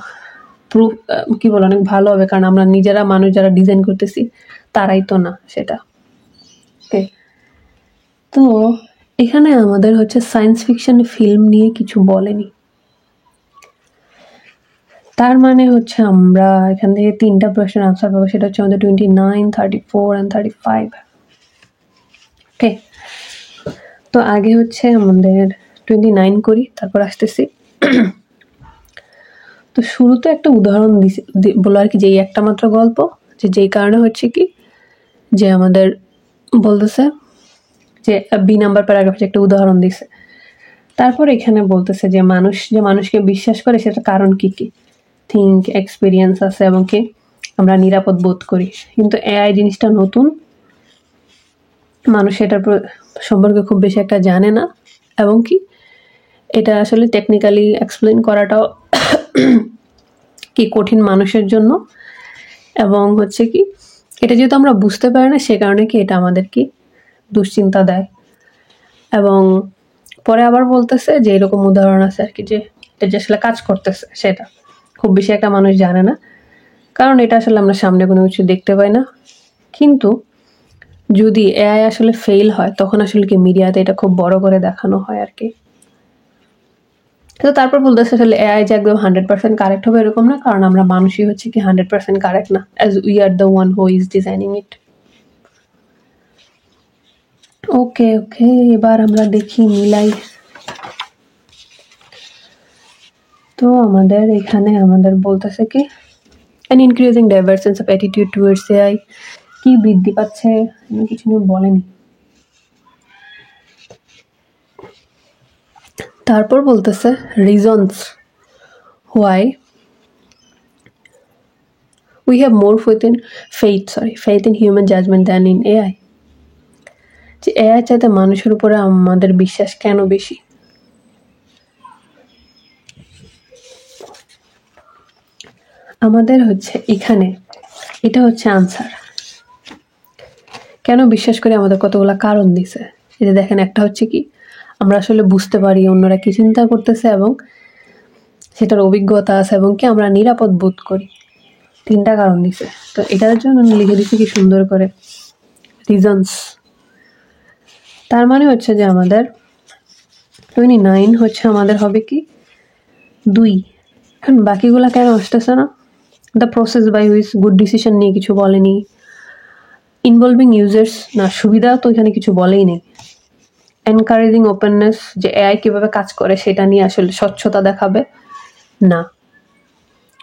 প্রুফ কি বলে অনেক ভালো হবে, কারণ আমরা নিজেরা মানুষ যারা ডিজাইন করতেছি তারাই তো না সেটা। ওকে, তো এখানে আমাদের হচ্ছে সায়েন্স ফিকশন ফিল্ম নিয়ে কিছু বলেনি, তার মানে হচ্ছে আমরা এখান থেকে 3টা প্রশ্নের আনসার পাবো, সেটা হচ্ছে আমাদের 29, 34 and 35। ওকে, তো আগে হচ্ছে আমাদের 29 করি, তারপর আসতেছি। তো শুরুতে একটা উদাহরণ বলো আর কি, যে একটা মাত্র গল্প, যে যেই কারণে হচ্ছে কি যে আমাদের বলতেছে যে বি নাম্বার প্যারাগ্রাফে একটা উদাহরণ দিছে, তারপর এখানে বলতেছে যে মানুষকে বিশ্বাস করে সেটা কারণ কি কি, থিঙ্ক, এক্সপিরিয়েন্স আছে, এবং কি আমরা নিরাপদ বোধ করি, কিন্তু এআই জিনিসটা নতুন, মানুষ এটার সম্পর্কে খুব বেশি একটা জানে না, এবং কি এটা আসলে টেকনিক্যালি এক্সপ্লেন করাটাও কি কঠিন মানুষের জন্য, এবং হচ্ছে কি এটা যেহেতু আমরা বুঝতে পারি না সে কারণে কি এটা আমাদের কি দুশ্চিন্তা দেয়। এবং পরে আবার বলতেছে যে এরকম উদাহরণ আছে আর কি, যে এটা যে আসলে কাজ করতেছে সেটা খুব বেশি একটা মানুষ জানে না, কারণ এটা আসলে আমরা সামনে কোনো কিছু দেখতে পাই না, কিন্তু যদি এআই আসলে ফেল হয় তখন আসলে কি মিডিয়াতে এটা খুব বড় করে দেখানো হয় আর কি। তো তারপর বলতেছে আসলে এআই যে একদম 100% কারেক্ট হবে এরকম না, কারণ আমরা মানুষই হচ্ছে কি 100% কারেক্ট না, as we are the one who is designing it. Okay okay, এবার আমরা দেখি মিলাই। তো আমাদের এখানে আমাদের বলতেছে কি an increasing divergence of attitude towards AI, কি বৃদ্ধি পাচ্ছে কিছু নিয়ে বলেনি। তারপর বলতেছে reasons why we have more faith in human judgment than in AI, যে AI চাইতে মানুষের উপরে আমাদের বিশ্বাস কেন বেশি। আমাদের হচ্ছে এখানে এটা হচ্ছে আনসার, কেন বিশ্বাস করি আমাদের কতগুলা কারণ দিছে। এটা দেখেন, একটা হচ্ছে কি আমরা আসলে বুঝতে পারি অন্যরা কি চিন্তা করতেছে এবং সেটার অভিজ্ঞতা আছে এবং কি আমরা নিরাপদ বোধ করি। 3টা কারণ দিছে, তো এটার জন্য লিখে দিছি কি সুন্দর করে রিজনস। তার মানে হচ্ছে যে আমাদের 29 হচ্ছে আমাদের হবে কি 2। এখন বাকিগুলা কেন আসতেছে না? The process by which good decision নিয়ে কিছু বলেনি। ইনভলভিং ইউজার্স না, সুবিধা তো এখানে কিছু বলেই নেই। এনকারেজিং ওপেননেস, যে এআই কীভাবে কাজ করে সেটা নিয়ে আসলে স্বচ্ছতা দেখাবে না,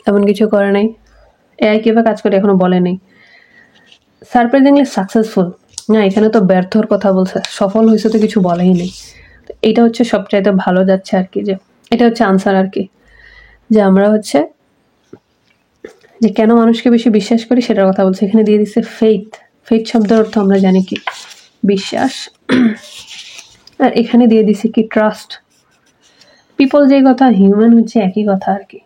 এমন কিছু করে নাই। এআই কীভাবে কাজ করে এখনো বলে নেই। সারপ্রাইজিংলি সাকসেসফুল, না এখানে তো ব্যর্থর কথা বলছে, সফল হয়েছে তো কিছু বলেই নেই। তো এটা হচ্ছে সবচাইতে ভালো যাচ্ছে আর কি, যে এটা হচ্ছে আনসার আর কি, যে আমরা হচ্ছে যে কেন মানুষকে বেশি বিশ্বাস করি সেটার কথা বলছি। এখানে দিয়ে দিচ্ছে ফেইথ শব্দের অর্থ আমরা জানি কি বিশ্বাস, আর এখানে দিয়ে দিছি কি ট্রাস্ট। পিপল যে কথা, হিউম্যান হচ্ছে একই কথা আর কি।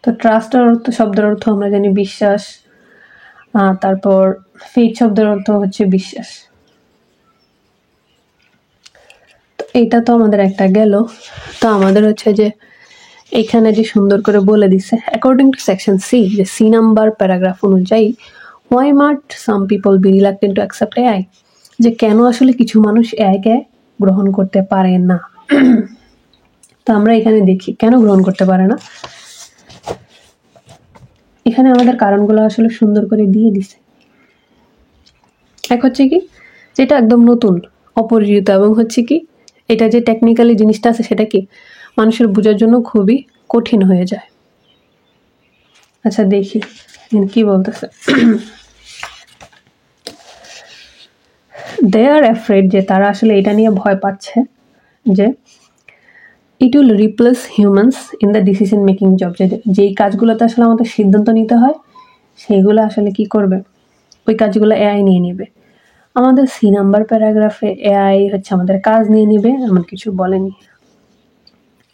তো ট্রাস্টের অর্থ শব্দের অর্থ আমরা জানি বিশ্বাস, তারপর ফেইথ শব্দের অর্থ হচ্ছে বিশ্বাস। তো এইটা তো আমাদের একটা গেল। তো আমাদের হচ্ছে যে এখানে যে সুন্দর করে বলে দিচ্ছে অ্যাকর্ডিং টু সেকশন সি, যে সি নাম্বার প্যারাগ্রাফ অনুযায়ী why might some people be reluctant to accept AI, যে কেন আসলে কিছু মানুষ এআইকে গ্রহণ করতে পারে না। তো আমরা এখানে দেখি কেন গ্রহণ করতে পারে না। এখানে আমাদের কারণগুলো আসলে সুন্দর করে দিয়ে দিছে। এক হচ্ছে কি যেটা একদম নতুন অপরিচিত, এবং হচ্ছে কি এটা যে টেকনিক্যালি জিনিসটা আছে সেটা কি মানুষের বোঝার জন্য খুবই কঠিন হয়ে যায়। আচ্ছা দেখি কি বলতেছে। দে আর অ্যাফ্রেড, যে তারা আসলে এটা নিয়ে ভয় পাচ্ছে যে it will replace humans in the decision making job, যেই কাজগুলোতে আসলে আমাদের সিদ্ধান্ত নিতে হয় সেইগুলো আসলে কি করবে, ওই কাজগুলো এআই নিয়ে নেবে। আমাদের সি নাম্বার প্যারাগ্রাফে এআই হচ্ছে আমাদের কাজ নিয়ে নেবে এমন কিছু বলেনি।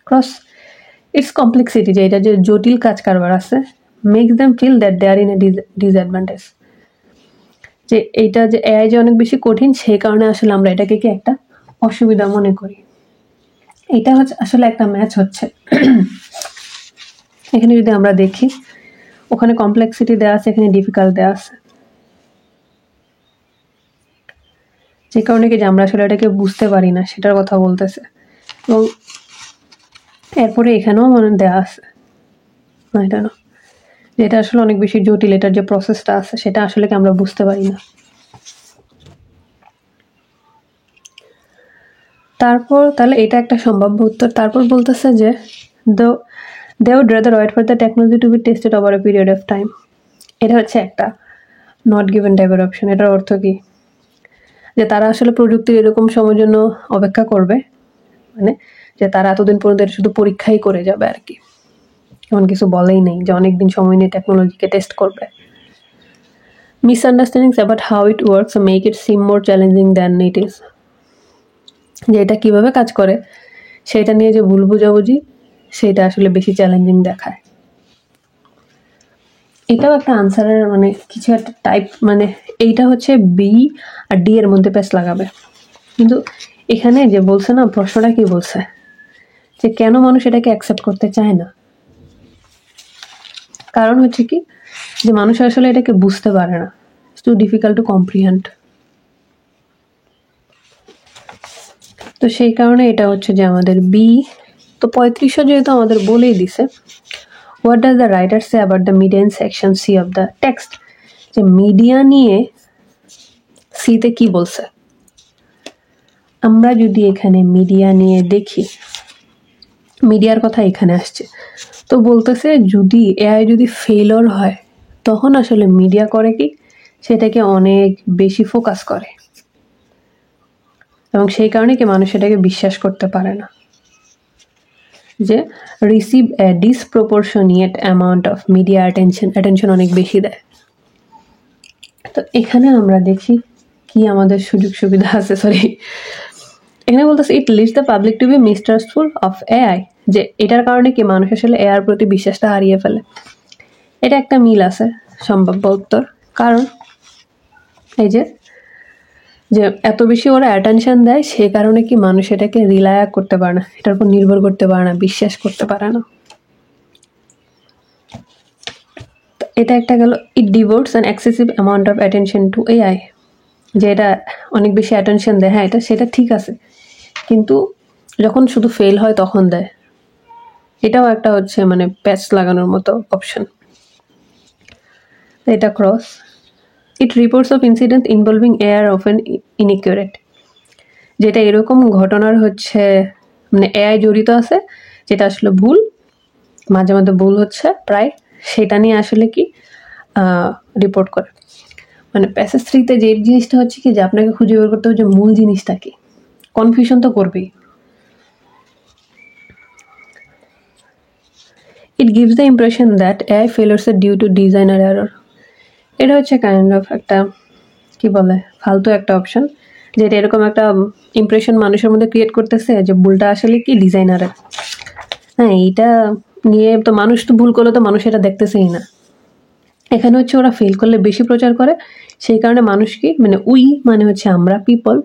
ক্রস ইটস কমপ্লেক্সিটি, যে এটা যে জটিল কাজ কারবার আছে, makes them feel that they are in a disadvantage, যে এইটা যে এআই যে অনেক বেশি কঠিন সেই কারণে আসলে আমরা এটাকে কি একটা অসুবিধা মনে করি। এটা হচ্ছে আসলে একটা ম্যাচ হচ্ছে। এখানে যদি আমরা দেখি ওখানে কমপ্লেক্সিটি দেওয়া আছে, এখানে ডিফিকাল্ট দেওয়া আছে, যে কারণে কি যে আমরা আসলে এটাকে বুঝতে পারি না সেটার কথা বলতেছে। এবং এরপরে এখানেও মানে দেওয়া আছে না, এটা না, যেটা আসলে অনেক বেশি জটিল, এটার যে প্রসেসটা আছে সেটা আসলে কি আমরা বুঝতে পারি না। তারপর তাহলে এটা একটা সম্ভাব্য উত্তর। তারপর বলতেছে যে they would rather wait for the technology to be tested over a period of time. এটা হচ্ছে একটা নট গিভেন টাইপের অপশন। এটার অর্থ কি যে তারা আসলে প্রযুক্তির এরকম সময়ের জন্য অপেক্ষা করবে, মানে যে তারা এতদিন পর্যন্ত এটা শুধু পরীক্ষাই করে যাবে আর কি, এমন কিছু বলেই নেই যে অনেকদিন সময় নিয়ে টেকনোলজিকে টেস্ট করবে। Misunderstandings about how it works make it SIM more challenging than it is, যে এটা কীভাবে কাজ করে সেটা নিয়ে যে ভুল বোঝাবুঝি সেটা আসলে বেশি চ্যালেঞ্জিং দেখায়। এটাও একটা আনসারের মানে কিছু একটা টাইপ, মানে এইটা হচ্ছে বি আর ডি এর মধ্যে প্যাচ লাগাবে। কিন্তু এখানে যে বলছে না, প্রশ্নটা কি বলছে যে কেন মানুষ এটাকে অ্যাকসেপ্ট করতে চায় না, কারণ হচ্ছে কি যে মানুষ আসলে এটাকে বুঝতে পারে না, it's too difficult to comprehend. তো সেই কারণে এটা হচ্ছে যে আমাদের বি। তো 3500 যেহেতু আমাদের বলেই দিছে, what does the writer say about the media in section C of the text, যে মিডিয়া নিয়ে সিতে কি বলছে। আমরা যদি এখানে মিডিয়া নিয়ে দেখি, মিডিয়ার কথা এখানে আসছে, তো বলতেছে যদি এআই যদি ফেইলর হয় তখন আসলে মিডিয়া করে কি, সেটাকে অনেক বেশি ফোকাস করে, এবং সেই কারণে কি মানুষ এটাকে বিশ্বাস করতে পারে না, যে receive a disproportionate amount of media attention অনেক বেশি দেয়। তো এখানে আমরা দেখি কি আমাদের সুযোগ সুবিধা আছে। সরি, এখানে বলতেছে it leads the public to be mistrustful of AI, যে এটার কারণে কি মানুষ আসলে এআর প্রতি বিশ্বাসটা হারিয়ে ফেলে। এটা একটা মিল আছে সম্ভাব্য উত্তর, কারণ এই যে এত বেশি ওরা অ্যাটেনশন দেয়, সেই কারণে কি মানুষ এটাকে রিলায় করতে পারে না, এটার উপর নির্ভর করতে পারে না, বিশ্বাস করতে পারে না। এটা একটা গেল। It devotes an excessive amount of attention to AI, যে এটা অনেক বেশি অ্যাটেনশন দেয়, হ্যাঁ সেটা ঠিক আছে, কিন্তু যখন শুধু ফেল হয় তখন দেয়, এটাও একটা হচ্ছে মানে প্যাচ লাগানোর মতো অপশন। এটা cross. It reports of incident involving AI often inaccurate, যেটা এরকম ঘটনার হচ্ছে মানে এআই জড়িত আছে, যেটা আসলে ভুল, মাঝে মাঝে ভুল হচ্ছে প্রায়, সেটা নিয়ে আসলে কি রিপোর্ট করে। মানে প্যাসেজ 3-তে যে জিনিসটা হচ্ছে কি, যে আপনাকে খুঁজে বের করতে হবে যে মূল জিনিসটা কি, কনফিউশন তো করবেই। It gives the impression that AI failures are due to designer error, এটা হচ্ছে কাইন্ড অফ একটা কি বলে ফালতু একটা অপশন, যেটা এরকম একটা ইমপ্রেশন মানুষের মধ্যে ক্রিয়েট করতেছে যে ভুলটা আসলে কি ডিজাইনারের। হ্যাঁ, এইটা নিয়ে তো মানুষ তো ভুল করলে তো মানুষ এটা দেখতেছেই না, এখানে হচ্ছে ওরা ফেল করলে বেশি প্রচার করে, সেই কারণে মানুষ কি মানে মানে হচ্ছে আমরা পিপল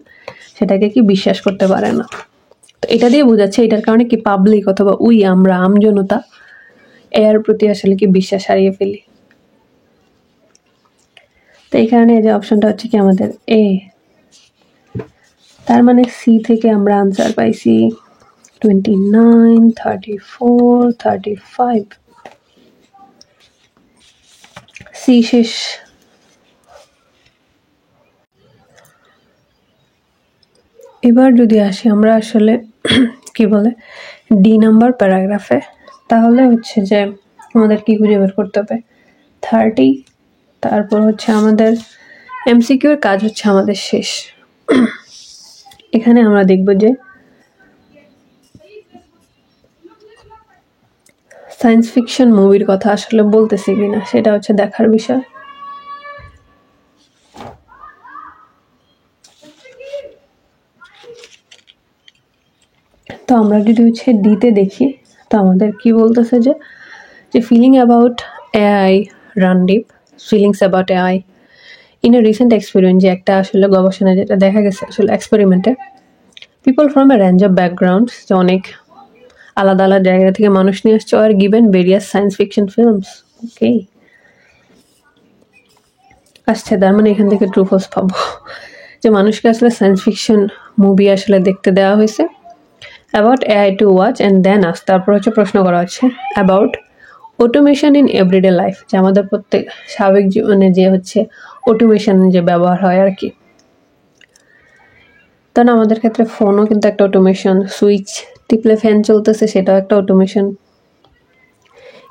সেটাকে কি বিশ্বাস করতে পারে না। তো এটা দিয়ে বোঝাচ্ছে এটার কারণে কি পাবলিক অথবা আমরা আমজনতা এর প্রতি আসলে কি বিশ্বাস হারিয়ে ফেলি। তো এই কারণে যে অপশনটা হচ্ছে কি আমাদের এ। তার মানে সি থেকে আমরা আনসার পাইছি 29, 34, 35। সি শেষ। এবার যদি আসি আমরা আসলে কি বলে ডি নাম্বার প্যারাগ্রাফে, তাহলে হচ্ছে যে আমাদের কি খুঁজে বের করতে হবে 30, তারপর হচ্ছে আমাদের এমসিকিউর কাজ হচ্ছে আমাদের শেষ। এখানে আমরা দেখব যে সায়েন্স ফিকশন মুভির কথা আসলে বলতেছি কিনা, সেটা হচ্ছে দেখার বিষয়। তো আমরা যদি হচ্ছে ডিতে দেখি, তো আমাদের কি বলতেছে যে feeling about AI run deep, feelings about AI in a recent experiment, যে একটা আসলে গবেষণা যেটা দেখা গেছে আসলে এক্সপেরিমেন্টে, people from a range of backgrounds, যে অনেক আলাদা আলাদা জায়গা থেকে মানুষ নিয়ে আসছে, are given various science fiction films. Okay, আসছে, তার মানে এখান থেকে ট্রু ফলস পাবো, যে মানুষকে আসলে সায়েন্স ফিকশন মুভি আসলে দেখতে দেওয়া হয়েছে about AI to watch and then আস, তারপর হচ্ছে প্রশ্ন করা হচ্ছে about automation in everyday life, যে আমাদের প্রত্যেক স্বাভাবিক জীবনে যে হচ্ছে অটোমেশন যে ব্যবহার হয় আর কি। কারণ আমাদের ক্ষেত্রে ফোনও কিন্তু একটা অটোমেশন, সুইচ টিপলে ফ্যান চলতেছে সেটাও একটা অটোমেশন।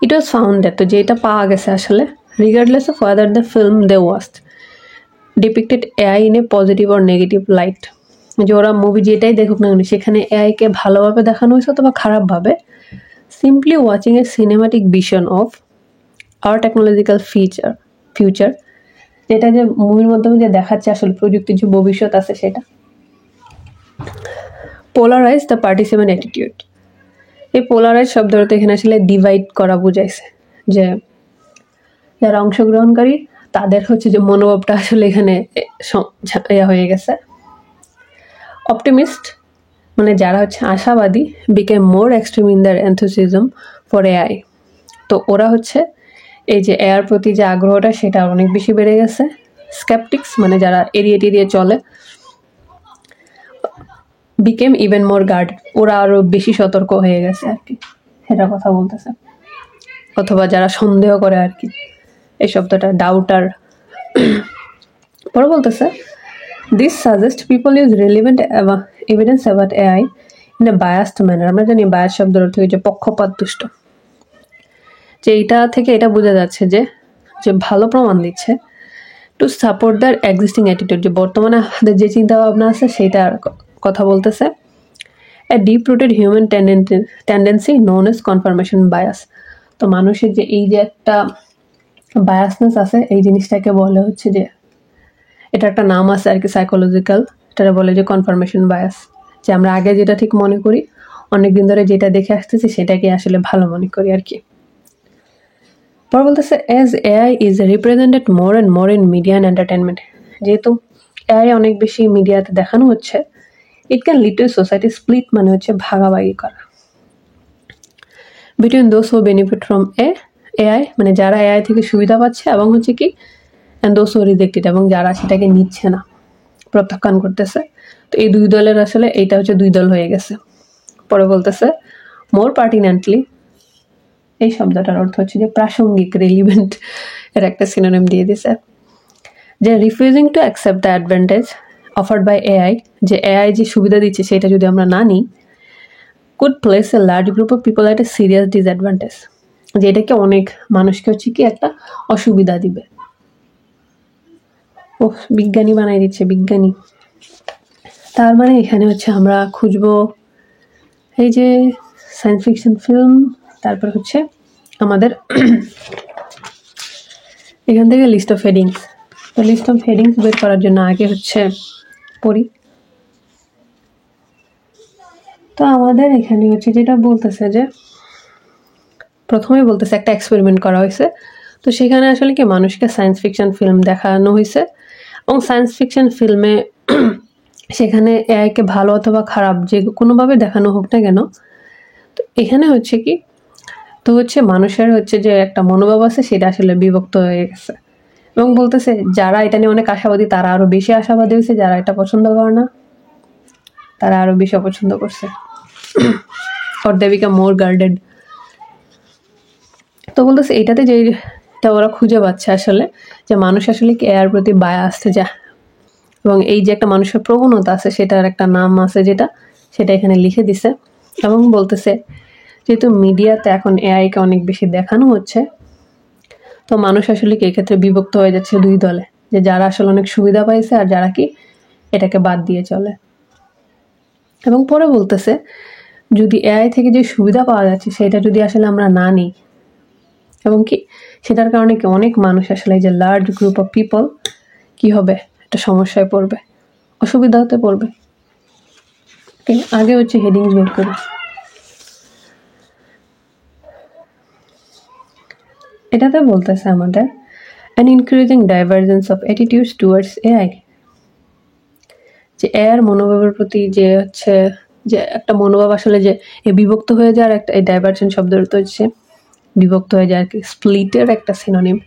ইট ওয়াজ ফাউন্ডেড, তো যেটা পাওয়া গেছে আসলে regardless of whether the film they watched depicted AI in a positive or negative light, যে ওরা মুভি যেটাই দেখুক না সেখানে এআইকে ভালোভাবে দেখানো হয়েছে অথবা খারাপভাবে, simply watching a cinematic vision of our technological future, যেটা যে মুভির মাধ্যমে যে দেখাচ্ছে আসলে প্রযুক্তির যে ভবিষ্যৎ আছে সেটা। পোলারাইজ দ্য পার্টিসিপেন্ট অ্যাটিটিউড, এই পোলারাইজ শব্দটা এখানে আসলে ডিভাইড করা বুঝাইছে, যে যারা অংশগ্রহণকারী তাদের হচ্ছে যে মনোভাবটা আসলে এখানে হয়ে গেছে। অপটিমিস্ট মানে যারা হচ্ছে আশাবাদী, became more extreme in their enthusiasm for AI, তো ওরা হচ্ছে এই যে এআর প্রতি যে আগ্রহটা সেটা অনেক বেশি বেড়ে গেছে। স্কেপটিক্স মানে যারা এড়িয়ে টেরিয়ে চলে, বিকেম ইভেন মোর গার্ড, ওরা আরো বেশি সতর্ক হয়ে গেছে আর কি, সেটা কথা বলতেছে। অথবা যারা সন্দেহ করে আর কি, এই শব্দটা ডাউটার। পরে বলতেছে this suggest people use relevant evidence about AI in A biased manner. আমরা জানি বায়াস শব্দের অর্থ হচ্ছে পক্ষপাত দুষ্ট, যে এইটা থেকে এটা বোঝা যাচ্ছে যে যে ভালো প্রমাণ দিচ্ছে to support their existing attitude, যে বর্তমানে আমাদের যে চিন্তা ভাবনা আছে সেইটার কথা বলতেছে। A deep rooted human tendency known as confirmation bias. তো মানুষের যে এই যে একটা বায়াসনেস আছে, এই জিনিসটাকে বলে হচ্ছে যে, এটা একটা নাম আছে আর কি সাইকোলজিক্যাল, এটা বলে যে কনফার্মেশন বায়াস, যে আমরা আগে যেটা ঠিক মনে করি, অনেকদিন ধরে যেটা দেখে আসতেছি সেটাকে আসলে ভালো মনে করি আর কি। পরে বলতেছে as AI is represented more and more in media and entertainment, যেহেতু এআই অনেক বেশি মিডিয়াতে দেখানো হচ্ছে, it can lead to society split, মানে হচ্ছে ভাগাভাগি করা between those who benefit from AI, মানে যারা এআই থেকে সুবিধা পাচ্ছে, এবং হচ্ছে কি অ্যান্ড দোজ হু রিজেক্টেড, এবং যারা সেটাকে নিচ্ছে না, প্রত্যাখ্যান করতেছে। তো এই দুই দলের আসলে এইটা হচ্ছে দুই দল হয়ে গেছে। পরে বলতেছে মোর পার্টিনেন্টলি, এই শব্দটার অর্থ হচ্ছে যে প্রাসঙ্গিক, রিলিভেন্ট, এর একটা সিনোনিম দিয়ে দিছে, যে refusing to accept the advantage offered by AI, যে এআই যে সুবিধা দিচ্ছে সেটা যদি আমরা না নিই, could place a large group of people at a serious disadvantage, যে এটাকে অনেক মানুষকে হচ্ছে কি একটা অসুবিধা দিবে। ও বিজ্ঞানী বানাই দিচ্ছে, বিজ্ঞানী। তার মানে এখানে হচ্ছে আমরা খুঁজবো এই যে সায়েন্স ফিকশন ফিল্ম, তারপর হচ্ছে আমাদের এখান থেকে লিস্ট অফ হেডিংস। তো লিস্ট অফ হেডিংস বের করার জন্য আগে হচ্ছে পড়ি। তো আমাদের এখানে হচ্ছে যেটা বলতেছে যে প্রথমেই বলতেছে একটা এক্সপেরিমেন্ট করা হয়েছে, তো সেখানে আসলে কি মানুষকে সায়েন্স ফিকশন ফিল্ম দেখানো হয়েছে, এবং সায়েন্স ফিকশন ফিল্মে সেখানে এআইকে ভালো অথবা খারাপ যে কোনোভাবে দেখানো হোক না কেন, তো এখানে হচ্ছে কি, তো হচ্ছে মানুষের হচ্ছে যে একটা মনোভাব আছে সেটা আসলে বিভক্ত হয়ে গেছে, এবং বলতেছে যারা এটা নিয়ে অনেক আশাবাদী তারা আরো বেশি আশাবাদী হয়েছে, যারা এটা পছন্দ করে না তারা আরো বেশি অপছন্দ করছে, or they become more guarded। তো বলতেছে এটাতে যেটা ওরা খুঁজে পাচ্ছে আসলে, যে মানুষ আসলে কি এর প্রতি বায়াসড, যা এবং এই যে একটা মানুষের প্রবণতা আছে সেটার একটা নাম আছে, সেটা এখানে লিখে দিছে। এবং বলতেছে যেহেতু মিডিয়াতে এখন এআইকে অনেক বেশি দেখানো হচ্ছে, তো মানুষ আসলে কি এক্ষেত্রে বিভক্ত হয়ে যাচ্ছে দুই দলে, যে যারা আসলে অনেক সুবিধা পাইছে আর যারা কি এটাকে বাদ দিয়ে চলে। এবং পরে বলতেছে যদি এআই থেকে যে সুবিধা পাওয়া যাচ্ছে সেটা যদি আসলে আমরা না নিই, এবং কি সেটার কারণে কি অনেক মানুষ আসলে এই যে লার্জ গ্রুপ অফ পিপল কি হবে, একটা সমস্যায় পড়বে, অসুবিধা হতে পড়বে। আগে হচ্ছে হেডিংস বের করি। এটাতে বলতেছে আমাদের an increasing divergence of attitudes towards AI, যে এর মনোভাবের প্রতি যে হচ্ছে যে একটা মনোভাব আসলে যে বিভক্ত হয়ে যাওয়ার একটা, এই ডাইভার্জেন্ট শব্দের অর্থ হচ্ছে বিভক্ত হয়ে যায় আর কি, স্প্লিটের একটা সিনোনিম,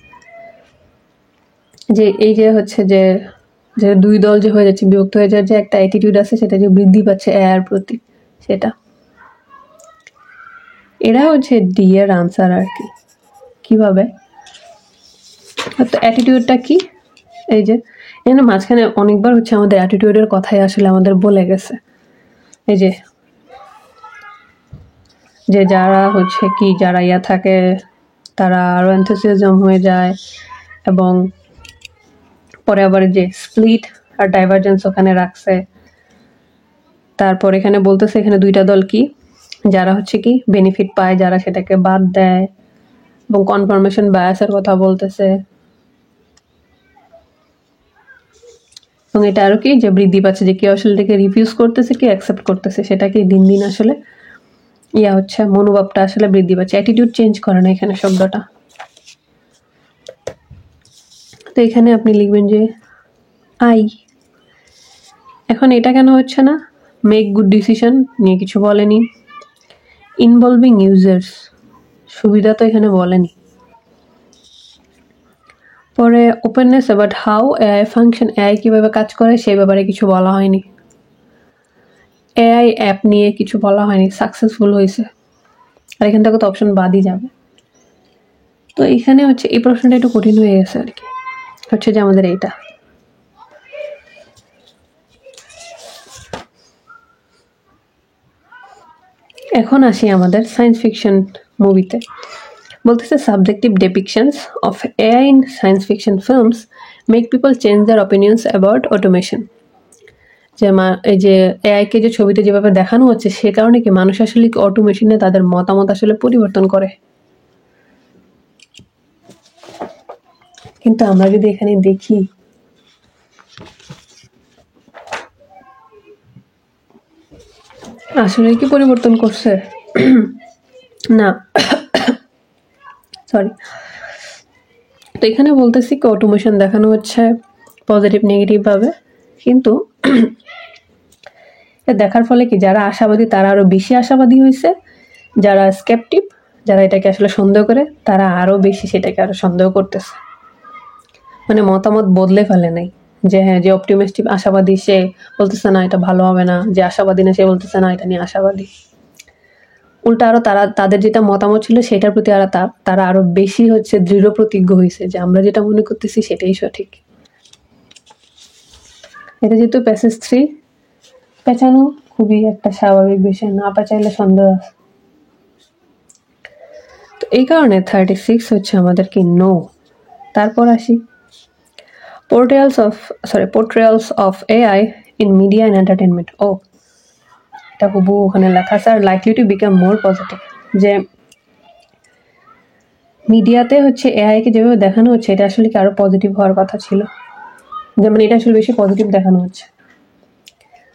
যে এই যে হচ্ছে যে যে দুই দল যে হয়ে যাচ্ছে, বিভক্ত হয়ে যাওয়ার যে একটা অ্যাটিটিউড আছে সেটা যে বৃদ্ধি পাচ্ছে এর প্রতি, সেটা এরা হচ্ছে ডি এর আনসার আর কি। কিভাবে, তো অ্যাটিটিউডটা কি, এই যে এখানে মাঝখানে অনেকবার হচ্ছে আমাদের অ্যাটিটিউডের কথাই আসলে আমাদের বলে গেছে, এই যে যে যারা হচ্ছে কি যারা ইয়া থাকে তারা আরো এনথুসিয়াজম হয়ে যায়, এবং পরে আবার যে স্প্লিট আর ডাইভারজেন্স ওখানে রাখছে। তারপর এখানে বলতেছে এখানে দুইটা দল কি, যারা হচ্ছে কি বেনিফিট পায়, যারা সেটাকে বাদ দেয়, এবং কনফার্মেশন বায়াসের কথা বলতেছে, এবং এটা আরো কি যে বৃদ্ধি পাচ্ছে, যে কেউ আসলে এটাকে রিফিউজ করতেছে, কেউ অ্যাকসেপ্ট করতেছে, সেটাকে দিন দিন আসলে ইয়া হচ্ছে মনোভাবটা আসলে বৃদ্ধি পাচ্ছে, অ্যাটিটিউড চেঞ্জ করে না এখানে শব্দটা। তো এখানে আপনি লিখবেন যে আই, এখন এটা কেন হচ্ছে না, মেক গুড ডিসিশন নিয়ে কিছু বলেনি, ইনভলভিং ইউজার্স সুবিধা তো এখানে বলেনি, পরে openness about how AI function, AI কীভাবে কাজ করে সেই ব্যাপারে কিছু বলা হয়নি, এআই অ্যাপ নিয়ে কিছু বলা হয়নি, সাকসেসফুল হয়েছে, আর এখান থেকে তো অপশন বাদই যাবে। তো এখানে হচ্ছে এই প্রশ্নটা একটু কঠিন হয়ে গেছে আর কি, হচ্ছে যে আমাদের এইটা। এখন আসি আমাদের সায়েন্স ফিকশন মুভিতে। বলতেছে subjective depictions of AI in science fiction films make people change their opinions about automation. যে এই যে এআইকে যে ছবিতে যেভাবে দেখানো হচ্ছে, সে কারণে কি মানুষ আসলে অটোমেশনে তাদের মতামত আসলে পরিবর্তন করে। কিন্তু আমরা যদি এখানে দেখি, আসলে কি পরিবর্তন করছে? না, সরি। তো এখানে বলতেছি কি অটোমেশন দেখানো হচ্ছে পজিটিভ নেগেটিভ ভাবে, কিন্তু দেখার ফলে কি যারা আশাবাদী তারা আরো বেশি আশাবাদী হয়েছে, যারা স্কেপটিভ, যারা এটাকে আসলে সন্দেহ করে, তারা আরো বেশি সেটাকে আরো সন্দেহ করতেছে। মানে মতামত বদলে ফেলে নাই, যে হ্যাঁ যে অপটিমিস্টিক আশাবাদী সে বলতেছে না এটা ভালো হবে না, যে আশাবাদী না সে বলতেছে না এটা নিয়ে আশাবাদী। উল্টা আরো তারা তাদের যেটা মতামত ছিল সেটার প্রতি আরো তারা আরো বেশি হচ্ছে দৃঢ় প্রতিজ্ঞ হয়েছে যে আমরা যেটা মনে করতেছি সেটাই সঠিক। এটা যেহেতু প্যাসেজ 3, পেঁচানো খুবই একটা স্বাভাবিক বিষয়, না পেঁচাইলে সন্দেহ আছে। তো এই কারণে 36 হচ্ছে আমাদের কি নো। তারপর আসি portrayals of AI in media and entertainment. ও এটা খুব ওখানে লেখা আছে, are likely to become more positive. যে মিডিয়াতে হচ্ছে এআইকে যেভাবে দেখানো হচ্ছে এটা আসলে কি আরো পজিটিভ হওয়ার কথা ছিল, যেমন এটা আসলে বেশি পজিটিভ দেখানো হচ্ছে।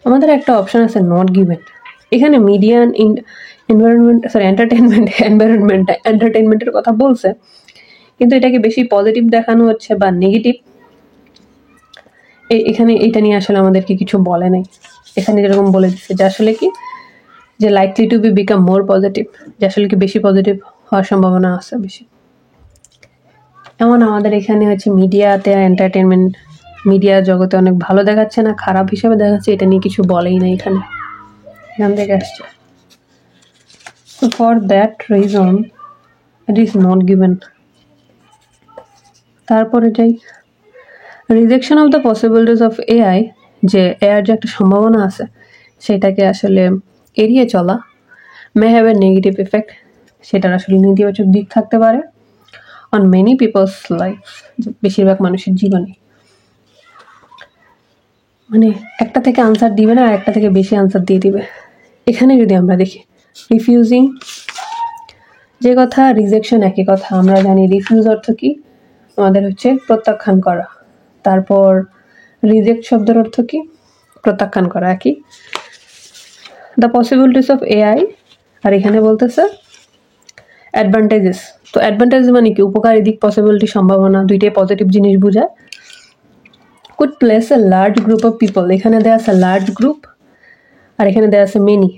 আমাদের একটা অপশন আছে নট গিভেন। এখানে মিডিয়া এন্টারটেনমেন্টের কথা বলছে, কিন্তু এটাকে বেশি পজিটিভ দেখানো হচ্ছে বা নেগেটিভ, এখানে এটা নিয়ে আসলে আমাদেরকে কিছু বলে নাই। এখানে যেরকম বলে দিচ্ছে যে আসলে কি যে likely to be become more positive, যে আসলে কি বেশি পজিটিভ হওয়ার সম্ভাবনা আছে বেশি। এমন আমাদের এখানে হচ্ছে মিডিয়াতে এন্টারটেনমেন্ট, মিডিয়া জগতে অনেক ভালো দেখাচ্ছে না খারাপ হিসেবে দেখাচ্ছে, এটা নিয়ে কিছু বলেই না এখানে, এখান থেকে আসছে। So for that reason it is not given. তারপরে যাই rejection of the possibilities of AI, যে এআর যে একটা সম্ভাবনা আছে সেটাকে আসলে এড়িয়ে চলা may have a negative effect, সেটার আসলে নেতিবাচক দিক থাকতে পারে অন মেনি পিপলস লাইফ, বেশিরভাগ মানুষের জীবনে। মানে একটা থেকে আনসার দিবে না, আর একটা থেকে বেশি আনসার দিয়ে দিবে। এখানে যদি আমরা দেখি রিফিউজিং যে কথা, রিজেকশন একই কথা। আমরা জানি রিফিউজ অর্থ কি, আমাদের হচ্ছে প্রত্যাখ্যান করা। তারপর রিজেক্ট শব্দের অর্থ কি, প্রত্যাখ্যান করা একই। দ্য পসিবিলিটিস অফ এআই, আর এখানে বলতেছে অ্যাডভান্টেজেস। তো অ্যাডভান্টেজ মানে কি উপকারী দিক, পসিবিলিটি সম্ভাবনা, দুইটাই পজিটিভ জিনিস বোঝায়। Could place a large group of people, এখানে দেয়া আছে লার্জ গ্রুপ, আর এখানে দেয়া আছে মেনি।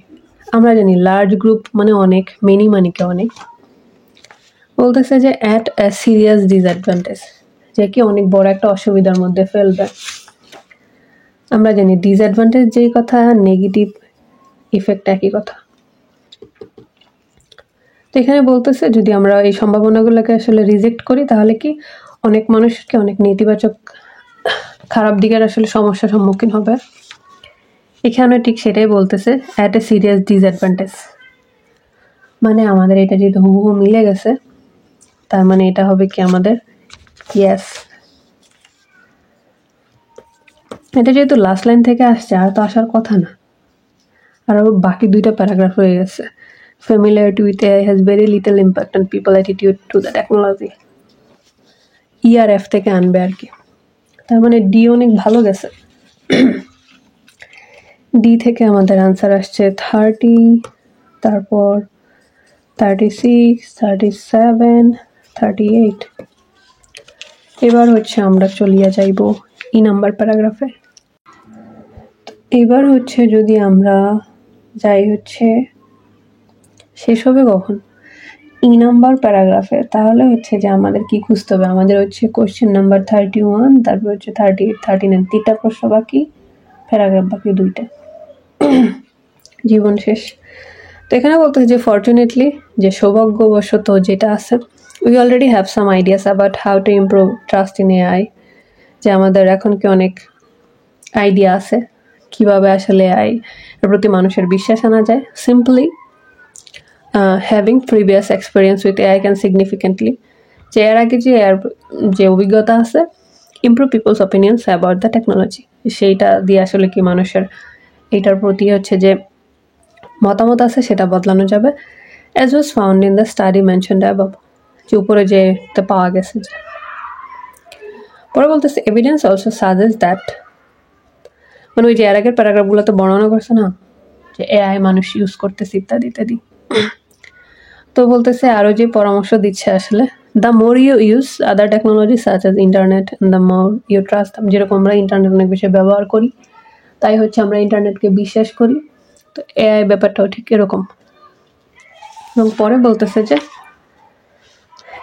আমরা জানি লার্জ গ্রুপ মানে অনেক, মেনি মানে কি অনেক। বলতেছে যে অ্যাট এ সিরিয়াস ডিসঅ্যাডভান্টেজ, যে কি অনেক বড় একটা অসুবিধার মধ্যে ফেলবে। আমরা জানি ডিসঅ্যাডভান্টেজ যেই কথা, নেগেটিভ ইফেক্ট একই কথা। তো এখানে বলতেছে যদি আমরা এই সম্ভাবনাগুলোকে আসলে রিজেক্ট করি তাহলে কি অনেক মানুষকে অনেক নেতিবাচক খারাপ দিকের আসলে সমস্যার সম্মুখীন হবে। এখানে ঠিক সেটাই বলতেছে অ্যাট এ সিরিয়াস ডিসঅ্যাডভান্টেজ, মানে আমাদের এটা যেহেতু হুবহু মিলে গেছে, তার মানে এটা হবে কি আমাদের ইয়েস। এটা যেহেতু লাস্ট লাইন থেকে আসছে আর তো আসার কথা না, আর বাকি দুইটা প্যারাগ্রাফ হয়ে গেছে। Familiarity with AI has very little impact on people's attitude to the technology. ERF থেকে আনবে আর কি, তার মানে ডি অনেক ভালো গেছে। ডি থেকে আমাদের আনসার আসছে 30, তারপর 36, 37, 38। এবার হচ্ছে আমরা চলিয়া যাইব ই নাম্বার প্যারাগ্রাফে। এবার হচ্ছে যদি আমরা যাই হচ্ছে শেষ হবে কখন ই নাম্বার প্যারাগ্রাফে, তাহলে হচ্ছে যে আমাদের কি খুঁজতে হবে, আমাদের হচ্ছে কোশ্চেন নাম্বার 31, তারপর হচ্ছে 38, 39, 3টা প্রশ্ন বাকি, প্যারাগ্রাফ বাকি 2টা। জীবন শেষ। তো এখানে বলতে যে ফর্চুনেটলি যে সৌভাগ্যবশত যেটা আছে, we already have some ideas about how to improve trust in AI. যে আমাদের এখন কি অনেক আইডিয়া আছে কিভাবে আসলে এআই এর প্রতি মানুষের বিশ্বাস আনা যায়। Simply having previous experience with AI can significantly, যে এর আগে যে এর যে অভিজ্ঞতা আছে, improve people's opinions about the technology, সেইটা দিয়ে আসলে কি মানুষের এইটার প্রতি হচ্ছে যে মতামত আছে সেটা বদলানো যাবে। As was found in the study mentioned above, যে উপরে যে পাওয়া গেছে। যে পরে বলতেছে এভিডেন্স অলসো সাজেস্ট দ্যাট, মানে ওই যে এর আগের প্যারাগ্রাফগুলোতে বর্ণনা করছে না যে এআই মানুষ ইউজ করতেছে ইত্যাদি ইত্যাদি। তো বলতেছে আরও যে পরামর্শ দিচ্ছে আসলে, the more you use other technology such as internet the more you trust. যেরকম আমরা ইন্টারনেট অনেক বেশি ব্যবহার করি, তাই হচ্ছে আমরা ইন্টারনেটকে বিশ্বাস করি। তো এআই ব্যাপারটাও ঠিক এরকম। এবং পরে বলতেছে যে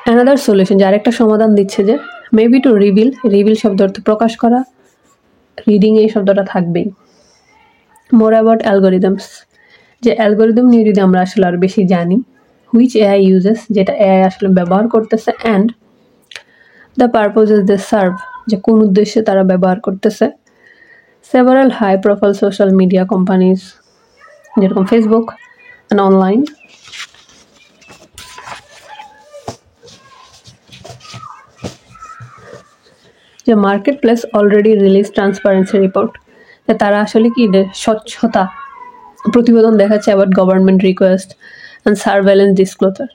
অ্যানাদার সলিউশন, যে আরেকটা সমাধান দিচ্ছে যে মেবি টু রিভিল শব্দ অর্থ প্রকাশ করা, রিডিং এই শব্দটা থাকবেই। মোর অ্যাবাউট অ্যালগোরিদমস, যে অ্যালগোরিদম নিয়ে যদি আমরা আসলে আরও বেশি জানি, হুইচ এআই ইউজেস, যেটা এআই আসলে ব্যবহার করতেছে, and the purposes they serve, যে কোন উদ্দেশ্যে তারা ব্যবহার করতেছে। Several high profile social media companies যেরকম ফেসবুক অ্যান্ড অনলাইন যে market place already release transparency report, যে তারা আসলে কি স্বচ্ছতা প্রতিবেদন দেখাচ্ছে about government request and surveillance disclosure.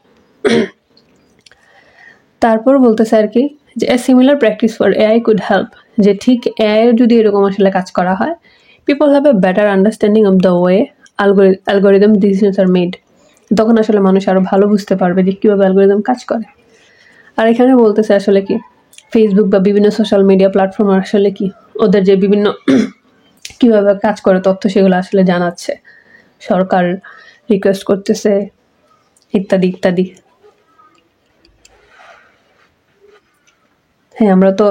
তারপর বলতেছে আর কি যে এ similar practice for AI could help, যে ঠিক এআই যদি এরকম আসলে কাজ করা হয়, people have a better understanding of the way algorithm decisions are made. তখন আসলে মানুষ আরও ভালো বুঝতে পারবে যে কীভাবে অ্যালগোরিদম কাজ করে। আর এখানে বলতেছে আসলে কি ফেসবুক বা বিভিন্ন সোশ্যাল মিডিয়া প্ল্যাটফর্ম আসলে কি ওদের যে বিভিন্ন কীভাবে কাজ করে তথ্য, সেগুলো আসলে জানাচ্ছে, সরকার রিকোয়েস্ট করতেছে ইত্যাদি ইত্যাদি। হ্যাঁ, আমরা তো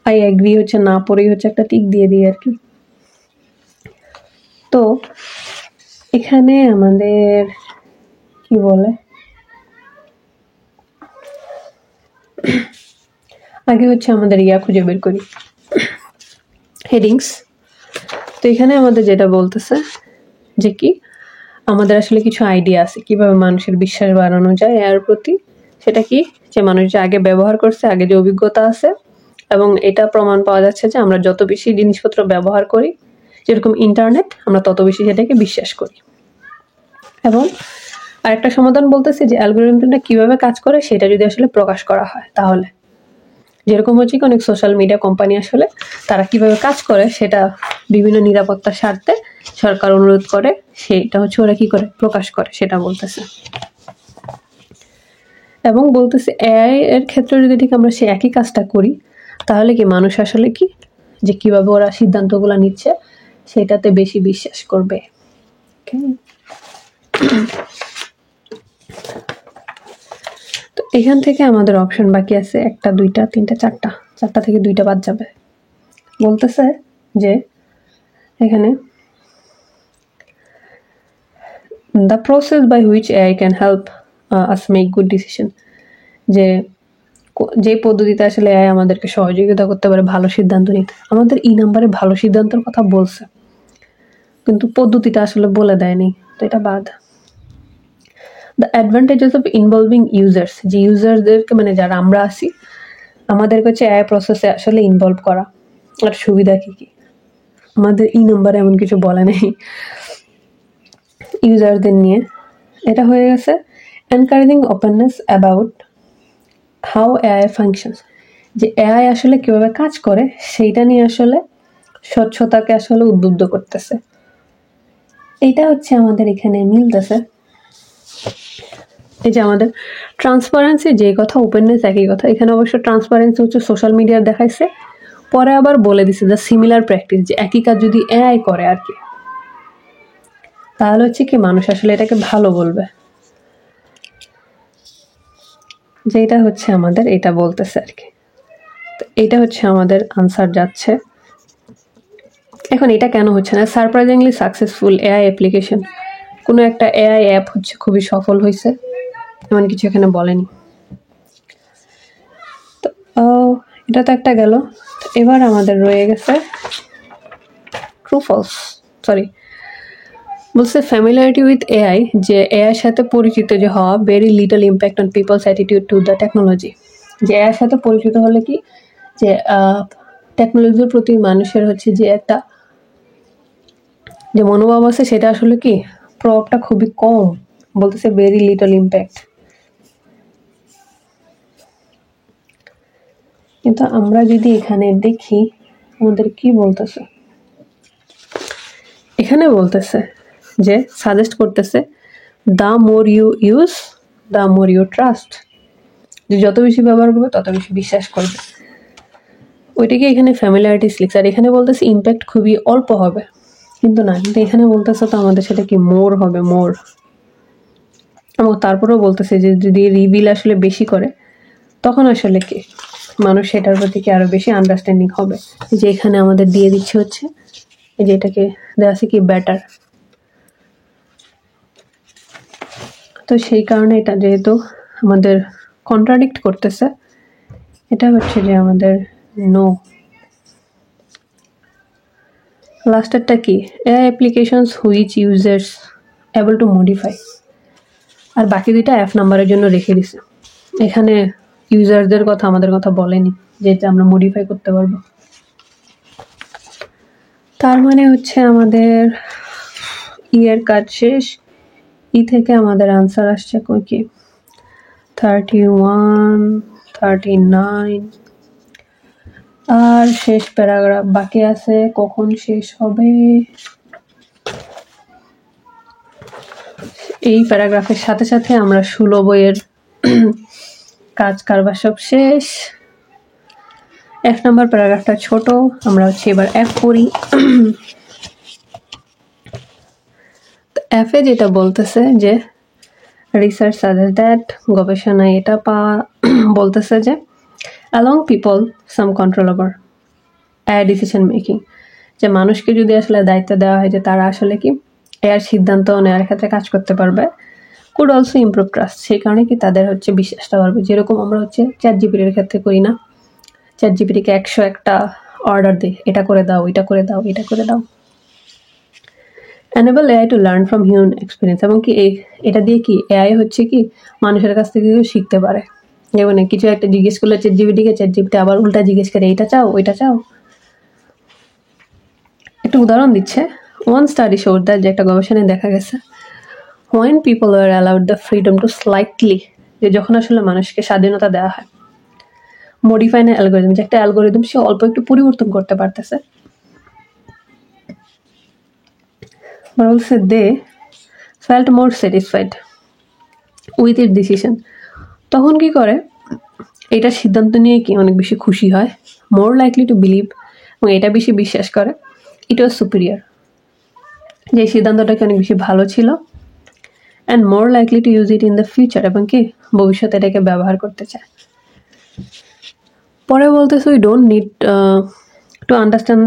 আই অ্যাগ্রি হচ্ছে না পড়েই হচ্ছে একটা টিক দিয়ে দিই আর কি। তো এখানে আমাদের কি বলে, আগে হচ্ছে আমাদের ইয়া খুঁজে বের করি, হেডিংস। তো এখানে আমাদের যেটা বলতেছে যে কি আমাদের আসলে কিছু আইডিয়া আছে কিভাবে মানুষের বিশ্বাস বাড়ানো যায় এর প্রতি। সেটা কি, যে মানুষ যে আগে ব্যবহার করছে, আগে যে অভিজ্ঞতা আছে, এবং এটা প্রমাণ পাওয়া যাচ্ছে যে আমরা যত বেশি জিনিসপত্র ব্যবহার করি, যেরকম ইন্টারনেট, আমরা তত বেশি সেটাকে বিশ্বাস করি। এবং আরেকটা সমাধান বলতেছে যে অ্যালগোরিদমটা কিভাবে কাজ করে সেটা যদি আসলে প্রকাশ করা হয়, তাহলে যেরকম হচ্ছে কি অনেক সোশ্যাল মিডিয়া কোম্পানি আসলে তারা কিভাবে কাজ করে সেটা বিভিন্ন নিরাপত্তার স্বার্থে সরকার অনুরোধ করে, সেটা হচ্ছে ওরা কি করে প্রকাশ করে সেটা বলতেছে। এবং বলতেছে এআই এর ক্ষেত্রে যদি ঠিক আমরা সে একই কাজটা করি, তাহলে কি মানুষ আসলে কি যে কিভাবে ওরা সিদ্ধান্তগুলো নিচ্ছে সেটাতে বেশি বিশ্বাস করবে। তো এখান থেকে আমাদের অপশন বাকি আছে 1, 2, 3, 4টা থেকে 2টা বাদ যাবে। বলতেছে যে এখানে the process by which AI can help us make good decision, যে পদ্ধতিতে আসলে এআই আমাদেরকে সহযোগিতা করতে পারে ভালো সিদ্ধান্ত নিতে। আমাদের নাম্বারে ভালো সিদ্ধান্তের কথা বলছে, কিন্তু পদ্ধতিটা আসলে বলে দেয়নি, তো এটা বাদ। The advantages of involving users, যে ইউজারদেরকে মানে যারা আমরা আছি আমাদের কাছে এআই প্রসেসে আসলে ইনভলভ করা, আর সুবিধা কী কী আমাদের নাম্বারে এমন কিছু বলে নেই ইউজারদের নিয়ে। এটা হয়ে গেছে encouraging openness about how AI functions, যে এআই আসলে কীভাবে কাজ করে সেইটা নিয়ে আসলে স্বচ্ছতাকে আসলে উদ্বুদ্ধ করতেছে। এইটা হচ্ছে আমাদের এখানে মিলতেছে। এই যে আমাদের ট্রান্সপারেন্সি যে কথা, ওপেননেস একই কথা। এখানে অবশ্য ট্রান্সপারেন্সি হচ্ছে সোশ্যাল মিডিয়ার দেখাইছে, পরে আবার বলে দিছে দ্য সিমিলার প্র্যাকটিস, যে একই কাজ যদি এআই করে আর কি, তাহলে হচ্ছে কি মানুষ আসলে এটাকে ভালো বলবে। যেটা হচ্ছে আমাদের এটা বলতেছে আর কি। তো এটা হচ্ছে আমাদের আনসার যাচ্ছে। এখন এটা কেন হচ্ছে না, সারপ্রাইজিংলি সাকসেসফুল এআই অ্যাপ্লিকেশন কোনো একটা এআই অ্যাপ হচ্ছে খুবই সফল হয়েছে, এমন কিছু এখানে বলেনি। তো এটা তো একটা গেল। এবার আমাদের রয়ে গেছে ট্রু ফলস, সরি বলছে ফ্যামিলিয়ারিটি উইথ এআই, যে এআই সাথে পরিচিত যে হওয়া very little impact on people's attitude to the technology. যে এআই সাথে পরিচিত হলে কি, যে টেকনোলজির প্রতি মানুষের হচ্ছে যে একটা যে মনোভাব আছে সেটা আসলে কি প্রভাবটা খুবই কম, বলতেছে ভেরি লিটল ইম্প্যাক্ট। কিন্তু আমরা যদি এখানে দেখি আমাদের কি বলতেছে, এখানে বলতেছে যে সাজেস্ট করতেছে the more you use the more you trust, যে যত বেশি ব্যবহার করবে তত বেশি বিশ্বাস করবে। ওইটাকে এখানে ফ্যামিলিয়ারিটিস লিখছে, আর এখানে বলতেছে ইম্প্যাক্ট খুবই অল্প হবে, কিন্তু না, কিন্তু এখানে বলতেছে তো আমাদের সেটা কি মোর হবে, মোর। এবং তারপরেও বলতেছে যে যদি রিভিল আসলে বেশি করে তখন আসলে কি মানুষ সেটার প্রতি কি আরো বেশি আন্ডারস্ট্যান্ডিং হবে। যে এখানে আমাদের দিয়ে দিচ্ছে হচ্ছে যে এটাকে দেওয়া আছে কি বেটার। তো সেই কারণে এটা যেহেতু আমাদের কন্ট্রাডিক্ট করতেছে, এটা হচ্ছে যে আমাদের নো। লাস্টেরটা কি, AI applications which users able to modify, আর বাকি দুইটা এফ নাম্বারের জন্য রেখে দিছে। এখানে ইউজারদের কথা আমাদের কথা বলেনি যেটা আমরা মডিফাই করতে পারবো। তার মানে হচ্ছে আমাদের এর কাজ শেষ। থেকে আমাদের আনসার আসছে কই কি 31, 39, আর শেষ প্যারাগ্রাফ বাকি আছে, কখন শেষ হবে। এই প্যারাগ্রাফের সাথে সাথে আমরা 16 বইয়ের কাজ কারবার সব শেষ। এফ নাম্বার প্যারাগ্রাফটা ছোট, আমরা হচ্ছে এবার এফ পড়ি। এফে যেটা বলতেছে যে রিসার্চ সাজেস্ট দ্যাট, গবেষণায় এটা বলতেছে যে অ্যালং পিপল সাম control over AI decision making, যে মানুষকে যদি আসলে দায়িত্ব দেওয়া হয় যে তারা আসলে কি এআই সিদ্ধান্ত নেওয়ার ক্ষেত্রে কাজ করতে পারবে, কুড অলসো ইমপ্রুভ ট্রাস্ট, সেই কারণে কি তাদের হচ্ছে বিশ্বাসটা বাড়বে। যেরকম আমরা হচ্ছে চ্যাট জিপিটির ক্ষেত্রে করি না, চ্যাট জিপিটিকে 101টা অর্ডার দিই, এটা করে দাও, এটা করে দাও, এটা করে দাও। enable AI to learn from human experience, এবং কি এটা দিয়ে কি এআই হচ্ছে কি মানুষের কাছ থেকে শিখতে পারে। যেমন কিছু একটা জিজ্ঞেস করলে চ্যাট জিপিটি আবার উল্টা জিজ্ঞেস করে এটা চাও ওইটা চাও। একটা উদাহরণ দিচ্ছে, one study showed that, যে একটা গবেষণায় দেখা গেছে when people were allowed the freedom to slightly, যে যখন আসলে মানুষকে স্বাধীনতা দেওয়া হয় মডিফাই না অ্যালগোরিদম, যে একটা অ্যালগোরিদম সে অল্প একটু পরিবর্তন করতে পারতেছে, বলছে they felt more satisfied with it decision, তখন কি করে এটা সিদ্ধান্ত নিয়ে কি অনেক বেশি খুশি হয়, মোর লাইকলি টু বিলিভ, এবং এটা বেশি বিশ্বাস করে ইট ওয়াজ সুপিরিয়ার, যে সিদ্ধান্তটাকে অনেক বেশি ভালো ছিল, and more likely to use it in the future, এবং কি ভবিষ্যতে এটাকে ব্যবহার করতে চায়। পরে বলতেছে we don't need to understand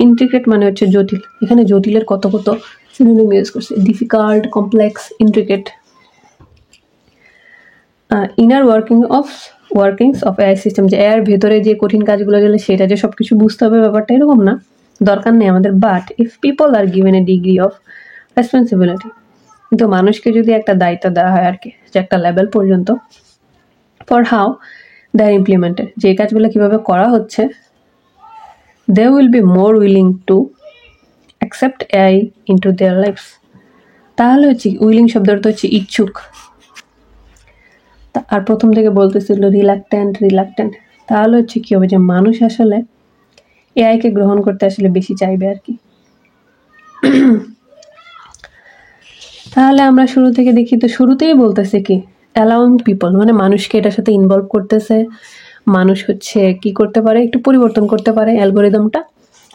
intricate, মানে হচ্ছে জটিল, এখানে জটিলের কত কত সিনোনিম ইউজ করছে, difficult, complex, intricate. Inner workings of AI system, যে এআইয়ের ভেতরে যে কঠিন কাজগুলো চলে সেটা যে সব কিছু বুঝতে হবে ব্যাপারটা এরকম না, দরকার নেই আমাদের। But if people are given a degree of responsibility, কিন্তু মানুষকে যদি একটা দায়িত্ব দেওয়া হয় আর কি, যে একটা লেভেল পর্যন্ত, for how they are implemented, যে কাজগুলো কীভাবে করা হচ্ছে, they will be more willing to accept AI into their lives। তাহলে হচ্ছে উইলিং শব্দটা হচ্ছে ইচ্ছুক, আর প্রথম থেকে বলতেছিল রিলাক্ট্যান্ট, তাহলে হচ্ছে কি হবে যে মানুষ আসলে এআইকে গ্রহণ করতে আসলে বেশি চাইবে আর কি। তাহলে আমরা শুরু থেকে দেখি, তো শুরুতেই বলতেছে কি অ্যালাউইং পিপল, মানে মানুষকে এটার সাথে ইনভলভ করতেছে, মানুষ হচ্ছে কি করতে পারে, একটু পরিবর্তন করতে পারে অ্যালগোরিদমটা,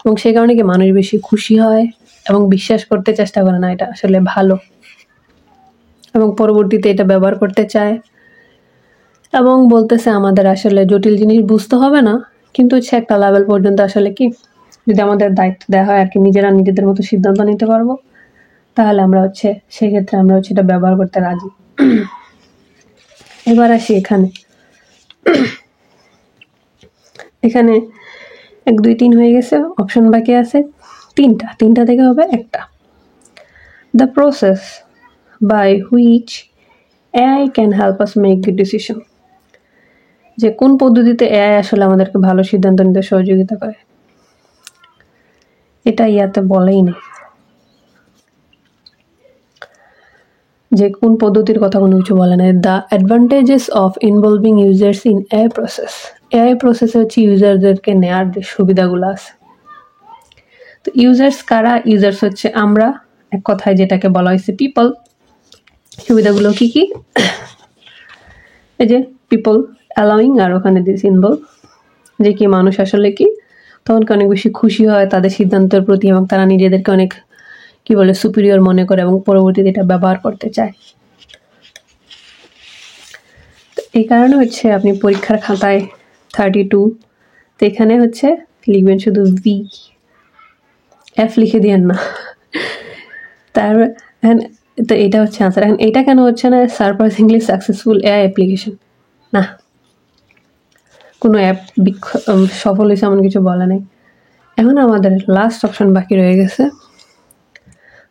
এবং সেই কারণে কি মানুষ বেশি খুশি হয় এবং বিশ্বাস করতে চেষ্টা করে না এটা আসলে ভালো, এবং পরবর্তীতে এটা ব্যবহার করতে চায়। এবং বলতেছে আমাদের আসলে জটিল জিনিস বুঝতে হবে না, কিন্তু হচ্ছে একটা লেভেল পর্যন্ত আসলে কি যদি আমাদের দায়িত্ব দেওয়া হয় আর কি, নিজেরা নিজেদের মতো সিদ্ধান্ত নিতে পারবো, তাহলে আমরা হচ্ছে সেক্ষেত্রে আমরা হচ্ছে এটা ব্যবহার করতে রাজি। এবার আসি এখানে, এখানে 1 2 3 হয়ে গেছে, অপশন বাকি আছে তিনটা থেকে হবে একটা। The process by which AI can help us make good decision, যে কোন পদ্ধতিতে এআই আসলে আমাদেরকে ভালো সিদ্ধান্ত নিতে সহযোগিতা করে, এটা ইয়াতে বলেই নেই যে কোন পদ্ধতির কথা কোনো কিছু বলে না। The advantages of involving users in AI process, AI প্রসেসে হচ্ছে ইউজারদেরকে নেওয়ার যে সুবিধাগুলো আছে। তো ইউজার্স কারা? ইউজার্স হচ্ছে আমরা, এক কথায় যেটাকে বলা হয়েছে পিপল। সুবিধাগুলো কি কি? এই যে পিপল অ্যালাউইং, আর ওখানে দিস ইনভলভ, যে কি মানুষ আসলে কি তখন অনেক বেশি খুশি হয় তাদের সিদ্ধান্তের প্রতি, এবং তারা নিজেদেরকে অনেক কি বলে সুপিরিয়র মনে করে এবং পরবর্তীতে এটা ব্যবহার করতে চায়। এই কারণে হচ্ছে আপনি পরীক্ষার খাতায় 32, তো এখানে হচ্ছে লিখবেন শুধু ভি, এফ লিখে দিয়েন না। তার তো এটা হচ্ছে আনসার। এখন এটা কেন হচ্ছে না সারপ্রাইজিংলি সাকসেসফুল এআই অ্যাপ্লিকেশন? না, কোনো অ্যাপ সফল হয়েছে এমন কিছু বলা নেই। এখন আমাদের লাস্ট অপশন বাকি রয়ে গেছে।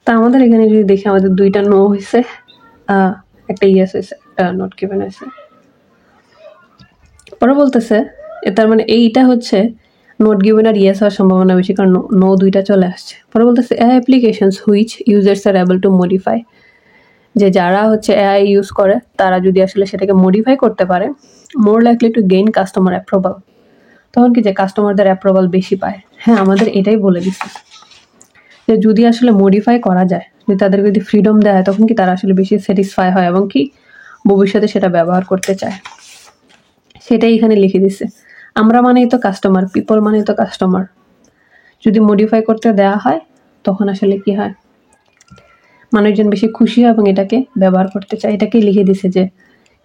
তা আমাদের এখানে যদি দেখি আমাদের 2টা নো হয়েছে, একটা ইয়েস হয়েছে, একটা নট গিভেন হয়েছে। পরে বলতেছে তার মানে এইটা হচ্ছে নোট গিভেন আর ইয়েস হওয়ার সম্ভাবনা বেশি, কারণ নো 2টা চলে আসছে। পরে বলতেছে AI applications which users R able to modify, যে যারা হচ্ছে এআই ইউজ করে তারা যদি আসলে সেটাকে মডিফাই করতে পারে, more likely to gain customer approval, তখন কি যে কাস্টমারদের অ্যাপ্রুভাল বেশি পায়। হ্যাঁ, আমাদের এটাই বলে দিচ্ছে যে যদি আসলে মডিফাই করা যায়, যদি তাদেরকে যদি ফ্রিডম দেওয়া হয়, তখন কি তারা আসলে বেশি স্যাটিসফাই হয় এবং কি ভবিষ্যতে সেটা ব্যবহার করতে চায়। সেটাই এখানে লিখে দিচ্ছে। আমরা মানেই তো কাস্টমার, পিপল মানেই তো কাস্টমার। যদি মডিফাই করতে দেওয়া হয় তখন আসলে কি হয়, মানুষজন বেশি খুশি হয় এবং এটাকে ব্যবহার করতে চায়। এটাকেই লিখে দিছে যে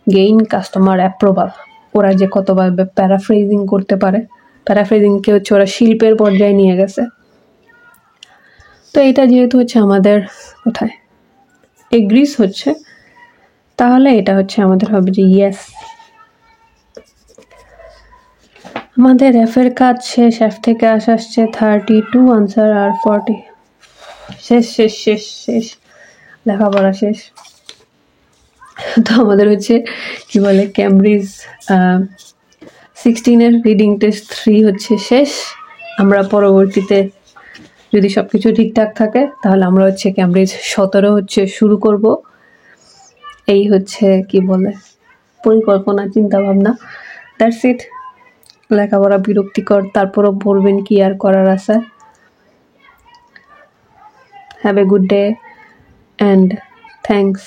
গেইন কাস্টমার অ্যাপ্রুভাল। ওরা যে কতবার প্যারাফ্রেজিং করতে পারে, প্যারাফ্রেজিংকে হচ্ছে ওরা শিল্পের পর্যায়ে নিয়ে গেছে। তো এটা যেহেতু হচ্ছে আমাদের কোথায় এগ্রিস হচ্ছে, তাহলে এটা হচ্ছে আমাদের হবে যে ইয়েস। আমাদের এফের কাজ শেষ, এফ থেকে আসছে 32, আনসার আর 40। শেষ শেষ শেষ শেষ, লেখাপড়া শেষ। তো আমাদের হচ্ছে কি বলে ক্যামব্রিজ 16-এর রিডিং টেস্ট 3 হচ্ছে শেষ। আমরা পরবর্তীতে যদি সব কিছু ঠিকঠাক থাকে তাহলে আমরা হচ্ছে ক্যামব্রিজ 17 হচ্ছে শুরু করব। এই হচ্ছে কি বলে পরিকল্পনা, চিন্তা ভাবনা। That's it. লেখাপড়া বিরক্তিকর, তারপরও পড়বেন, কি আর করার আছে। Have a good day and thanks.